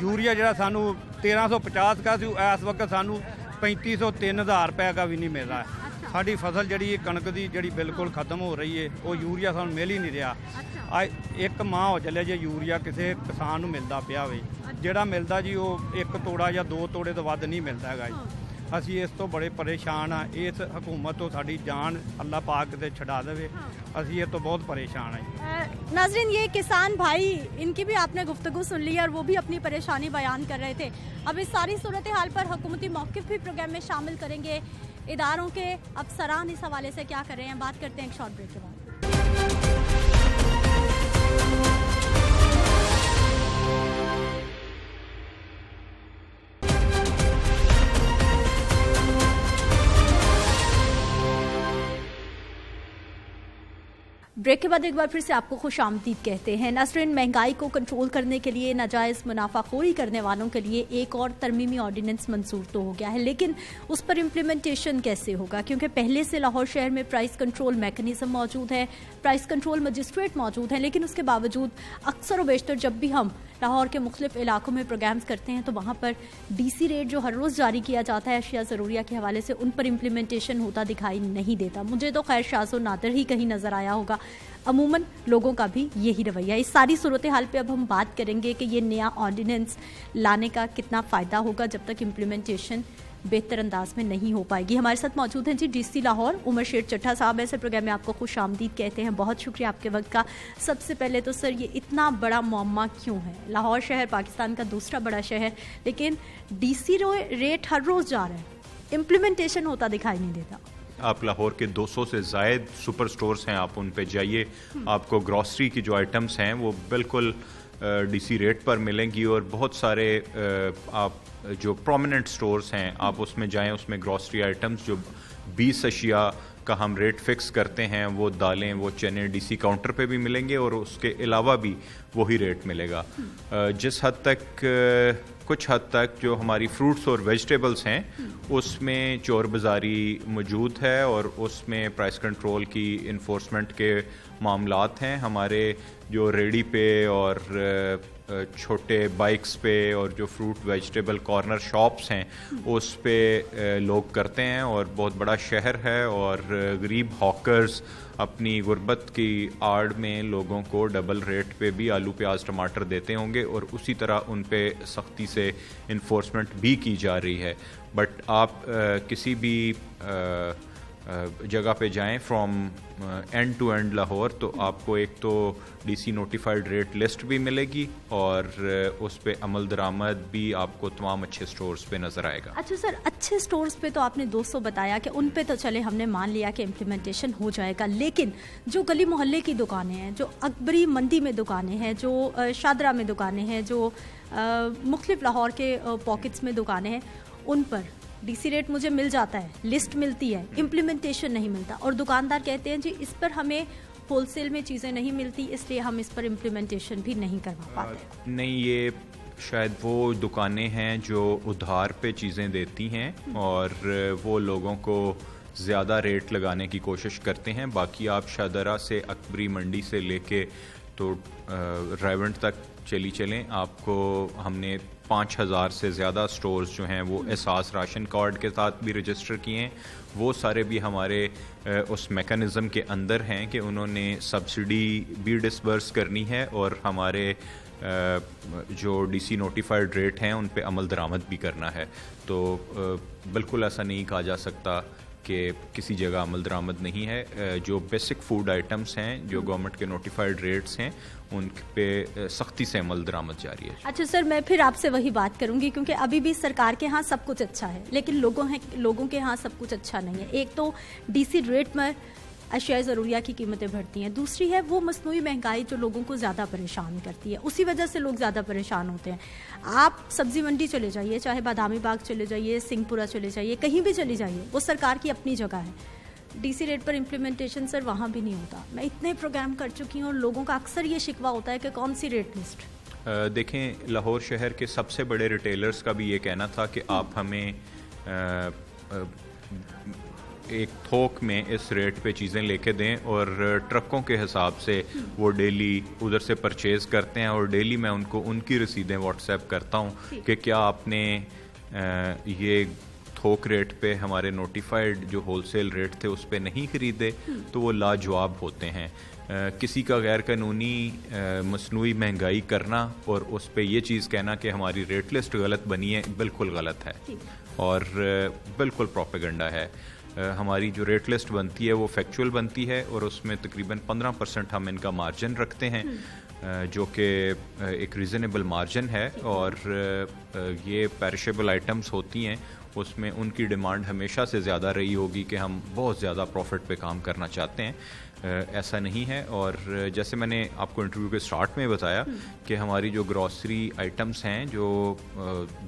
यूरिया जो सानू 1350 का इस वक्त सानू 3500-3000 रुपए का भी नहीं मिल रहा है। साड़ी फसल जी कणक की जी बिल्कुल खत्म हो रही है, वो यूरिया सानू मिल ही नहीं रहा। एक माह हो चले जो यूरिया किसी किसान को मिलता पिया हो, जोड़ा मिलता जी वो एक तोड़ा या 2 तोड़े तो वध नहीं मिलता है जी। असी इस तो बड़े परेशान हाँ, इस हुकूमत तो साड़ी जान अल्लाह पाक से छड़ा दे, असी इस तो बहुत परेशान हैं। नाज़रीन, ये किसान भाई, इनकी भी आपने गुफ्तगू सुन ली और वो भी अपनी परेशानी बयान कर रहे थे। अब इस सारी सूरत हाल पर हुकूमती मौक़िफ़ भी प्रोग्राम में शामिल करेंगे। इदारों के अफसरान इस हवाले से क्या कर रहे हैं, बात करते हैं एक शॉर्ट ब्रेक के बाद। ब्रेक के बाद एक बार फिर से आपको खुशामदीद कहते हैं। नाज़रीन, महंगाई को कंट्रोल करने के लिए नाजायज़ मुनाफाखोरी करने वालों के लिए एक और तरमीमी ऑर्डिनेंस मंजूर तो हो गया है, लेकिन उस पर इम्प्लीमेंटेशन कैसे होगा? क्योंकि पहले से लाहौर शहर में प्राइस कंट्रोल मैकेनिज़्म मौजूद है, प्राइस कंट्रोल मजिस्ट्रेट मौजूद है, लेकिन उसके बावजूद अक्सर व बेशतर जब भी हम लाहौर के मुख्तलिफ इलाकों में प्रोग्राम्स करते हैं तो वहाँ पर DC रेट जो हर रोज़ जारी किया जाता है अशिया ज़रूरिया के हवाले से, उन पर इम्प्लीमेंटेशन होता दिखाई नहीं देता। मुझे तो खैर शाज़ो नादिर ही कहीं नज़र आया होगा। अमूमन लोगों का भी यही रवैया। इस सारी सूरत हाल पे अब हम बात करेंगे कि ये नया ऑर्डिनेंस लाने का कितना फ़ायदा होगा जब तक इम्प्लीमेंटेशन बेहतर अंदाज में नहीं हो पाएगी। हमारे साथ मौजूद हैं जी DC लाहौर उमर शेर चट्टा साहब। ऐसे प्रोग्राम में आपको खुशामदीद कहते हैं, बहुत शुक्रिया आपके वक्त का। सबसे पहले तो सर, ये इतना बड़ा मुअम्मा क्यों है? लाहौर शहर पाकिस्तान का दूसरा बड़ा शहर, लेकिन DC रेट हर रोज़ जा रहा है, इम्प्लीमेंटेशन होता दिखाई नहीं देता। आप लाहौर के 200 से ज़ायद सुपर स्टोर्स हैं, आप उन पे जाइए, आपको ग्रॉसरी की जो आइटम्स हैं वो बिल्कुल DC रेट पर मिलेंगी। और बहुत सारे आप जो प्रोमिनेंट स्टोर्स हैं आप उसमें जाएं, उसमें ग्रॉसरी आइटम्स जो 20 अशिया का हम रेट फिक्स करते हैं, वो दालें, वो चने DC काउंटर पे भी मिलेंगे और उसके अलावा भी वही रेट मिलेगा। जिस हद तक कुछ हद तक जो हमारी फ्रूट्स और वेजिटेबल्स हैं उसमें चोर बाज़ारी मौजूद है और उसमें प्राइस कंट्रोल की इन्फोर्समेंट के मामलात हैं। हमारे जो रेडी पे और छोटे बाइक्स पे और जो फ्रूट वेजिटेबल कॉर्नर शॉप्स हैं उस पे लोग करते हैं और बहुत बड़ा शहर है और गरीब हॉकर्स अपनी गुर्बत की आड़ में लोगों को डबल रेट पे भी आलू प्याज टमाटर देते होंगे और उसी तरह उन पे सख्ती से इन्फोर्समेंट भी की जा रही है। बट आप किसी भी जगह पे जाएं from end to end Lahore तो आपको एक तो DC नोटिफाइड रेट लिस्ट भी मिलेगी और उस पे अमल दरामद भी आपको तमाम अच्छे स्टोर्स पे नज़र आएगा। अच्छा सर, अच्छे स्टोर्स पे तो आपने 200 बताया कि उन पे तो चले हमने मान लिया कि इम्प्लीमेंटेशन हो जाएगा, लेकिन जो गली मोहल्ले की दुकानें हैं, जो अकबरी मंडी में दुकानें हैं, जो शादरा में दुकानें हैं, जो मुख्तलिफ लाहौर के पॉकेट्स में दुकानें हैं, उन पर DC रेट मुझे मिल जाता है, लिस्ट मिलती है, इम्प्लीमेंटेशन नहीं मिलता और दुकानदार कहते हैं जी इस पर हमें होलसेल में चीज़ें नहीं मिलती, इसलिए हम इस पर इम्प्लीमेंटेशन भी नहीं करवा पाते। नहीं, ये शायद वो दुकानें हैं जो उधार पे चीज़ें देती हैं और वो लोगों को ज़्यादा रेट लगाने की कोशिश करते हैं। बाकी आप शादरा से अकबरी मंडी से लेके तो रायवंड तक चली चलें, आपको हमने 5000 से ज़्यादा स्टोर्स जो हैं वो एहसास राशन कार्ड के साथ भी रजिस्टर किए हैं। वो सारे भी हमारे उस मेकनिज़म के अंदर हैं कि उन्होंने सब्सिडी भी डिसबर्स करनी है और हमारे जो DC नोटिफाइड रेट हैं उन पे अमल दरामद भी करना है। तो बिल्कुल ऐसा नहीं कहा जा सकता कि किसी जगह अमल दरामद नहीं है। जो बेसिक फूड आइटम्स हैं, जो गवर्नमेंट के नोटिफाइड रेट्स हैं, उन पे सख्ती से अमल दरामद जारी है। अच्छा सर, मैं फिर आपसे वही बात करूंगी, क्योंकि अभी भी सरकार के यहाँ सब कुछ अच्छा है, लेकिन लोगों के यहाँ सब कुछ अच्छा नहीं है। एक तो डीसी रेट में अशिया ज़रूरिया की कीमतें बढ़ती हैं, दूसरी है वो मसनूई महंगाई जो लोगों को ज़्यादा परेशान करती है, उसी वजह से लोग ज़्यादा परेशान होते हैं। आप सब्जी मंडी चले जाइए, चाहे बादामी बाग चले जाइए, सिंहपुरा चले जाइए, कहीं भी चले जाइए, वो सरकार की अपनी जगह है। डीसी रेट पर इम्प्लीमेंटेशन सर वहाँ भी नहीं होता। मैं इतने प्रोग्राम कर चुकी हूँ और लोगों का अक्सर ये शिकवा होता है कि कौन सी रेट लिस्ट। देखें, लाहौर शहर के सबसे बड़े रिटेलर्स का भी ये कहना था कि आप हमें एक थोक में इस रेट पे चीज़ें लेके दें, और ट्रकों के हिसाब से वो डेली उधर से परचेज़ करते हैं, और डेली मैं उनको उनकी रसीदें व्हाट्सएप करता हूँ कि क्या आपने ये थोक रेट पे हमारे नोटिफाइड जो होलसेल रेट थे उस पे नहीं खरीदे, तो वो लाजवाब होते हैं। किसी का गैर कानूनी मसनूई महंगाई करना और उस पे ये चीज़ कहना कि हमारी रेट लिस्ट गलत बनी है, बिल्कुल गलत है और बिल्कुल प्रोपेगेंडा है। हमारी जो रेट लिस्ट बनती है वो फैक्चुअल बनती है, और उसमें तकरीबन 15% हम इनका मार्जिन रखते हैं, जो कि एक रीज़नेबल मार्जिन है। और ये पेरिशेबल आइटम्स होती हैं, उसमें उनकी डिमांड हमेशा से ज़्यादा रही होगी कि हम बहुत ज़्यादा प्रॉफिट पे काम करना चाहते हैं। ऐसा नहीं है। और जैसे मैंने आपको इंटरव्यू के स्टार्ट में बताया कि हमारी जो ग्रॉसरी आइटम्स हैं, जो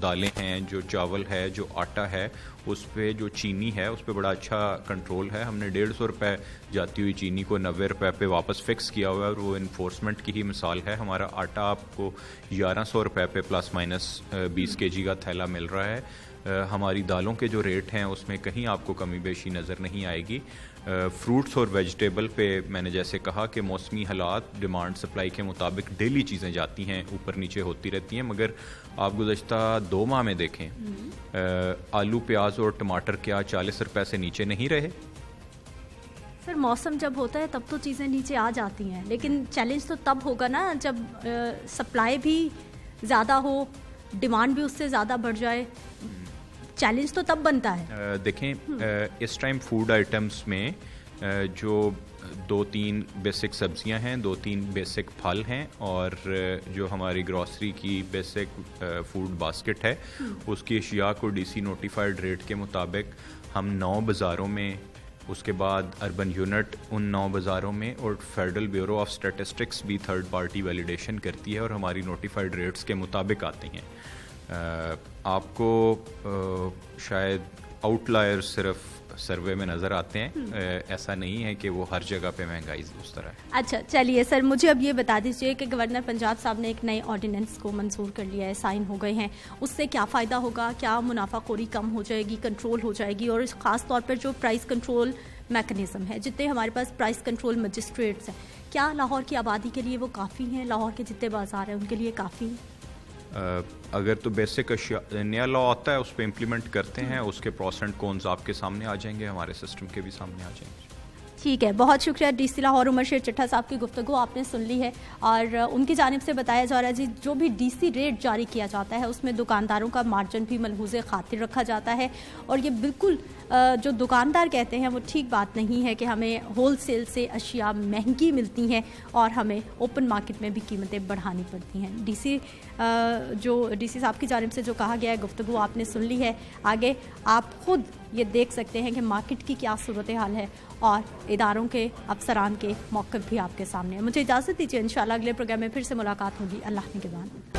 दालें हैं, जो चावल है, जो आटा है, उस पे जो चीनी है उस पे बड़ा अच्छा कंट्रोल है। हमने 150 रुपये जाती हुई चीनी को 90 रुपये पे वापस फिक्स किया हुआ है, और वो इन्फोर्समेंट की ही मिसाल है। हमारा आटा आपको 1100 रुपये पे प्लस माइनस 20 kg का थैला मिल रहा है। हमारी दालों के जो रेट हैं उसमें कहीं आपको कमी बेशी नज़र नहीं आएगी। फ्रूट्स और वेजिटेबल पे मैंने जैसे कहा कि मौसमी हालात, डिमांड सप्लाई के मुताबिक डेली चीज़ें जाती हैं, ऊपर नीचे होती रहती हैं। मगर आप गुज़श्ता 2 माह में देखें, आलू, प्याज और टमाटर क्या 40 रुपये से नीचे नहीं रहे? सर, मौसम जब होता है तब तो चीज़ें नीचे आ जाती हैं, लेकिन चैलेंज तो तब होगा ना जब सप्लाई भी ज़्यादा हो, डिमांड भी उससे ज़्यादा बढ़ जाए। चैलेंज तो तब बनता है। देखें, इस टाइम फूड आइटम्स में जो 2-3 बेसिक सब्जियां हैं, 2-3 बेसिक फल हैं, और जो हमारी ग्रॉसरी की बेसिक फूड बास्केट है, उसकी अशिया को डीसी नोटिफाइड रेट के मुताबिक हम 9 बाज़ारों में, उसके बाद अर्बन यूनिट उन 9 बाज़ारों में, और फेडरल ब्यूरो ऑफ स्टैटिस्टिक्स भी थर्ड पार्टी वैलिडेशन करती है और हमारी नोटिफाइड रेट्स के मुताबिक आती हैं। आपको शायद आउटलायर सिर्फ सर्वे में नज़र आते हैं, ऐसा नहीं है कि वो हर जगह पे महंगाई उस तरह है। अच्छा, चलिए सर, मुझे अब ये बता दीजिए कि गवर्नर पंजाब साहब ने एक नए ऑर्डिनेंस को मंजूर कर लिया है, साइन हो गए हैं, उससे क्या फ़ायदा होगा? क्या मुनाफाखोरी कम हो जाएगी, कंट्रोल हो जाएगी? और ख़ास तौर पर जो प्राइस कंट्रोल मैकेनिज़्म है, जितने हमारे पास प्राइस कंट्रोल मजिस्ट्रेट्स हैं, क्या लाहौर की आबादी के लिए वो काफ़ी हैं? लाहौर के जितने बाज़ार हैं उनके लिए काफ़ी हैं? अगर तो बेसिक नया लॉ आता है उस पर इम्प्लीमेंट करते हैं, उसके प्रोस एंड कॉन्स आपके सामने आ जाएंगे, हमारे सिस्टम के भी सामने आ जाएंगे। ठीक है, बहुत शुक्रिया डीसी लाहौर उमर शेर चट्टा साहब की गुफ्तगू आपने सुन ली है, और उनकी जानिब से बताया जा रहा है जी, जो भी डीसी रेट जारी किया जाता है उसमें दुकानदारों का मार्जिन भी मलहूज़े खातिर रखा जाता है, और ये बिल्कुल जो दुकानदार कहते हैं वो ठीक बात नहीं है कि हमें होलसेल से अशिया महंगी मिलती हैं और हमें ओपन मार्केट में भी कीमतें बढ़ानी पड़ती हैं। डीसी साहब की जानिब से जो कहा गया है, गुफ्तगू आपने सुन ली है। आगे आप खुद ये देख सकते हैं कि मार्केट की क्या सूरत हाल है, और इदारों के अफसरान के मौक़िफ़ भी आपके सामने है। मुझे इजाज़त दीजिए, इंशाअल्लाह अगले प्रोग्राम में फिर से मुलाकात होगी। अल्लाह निगहबान।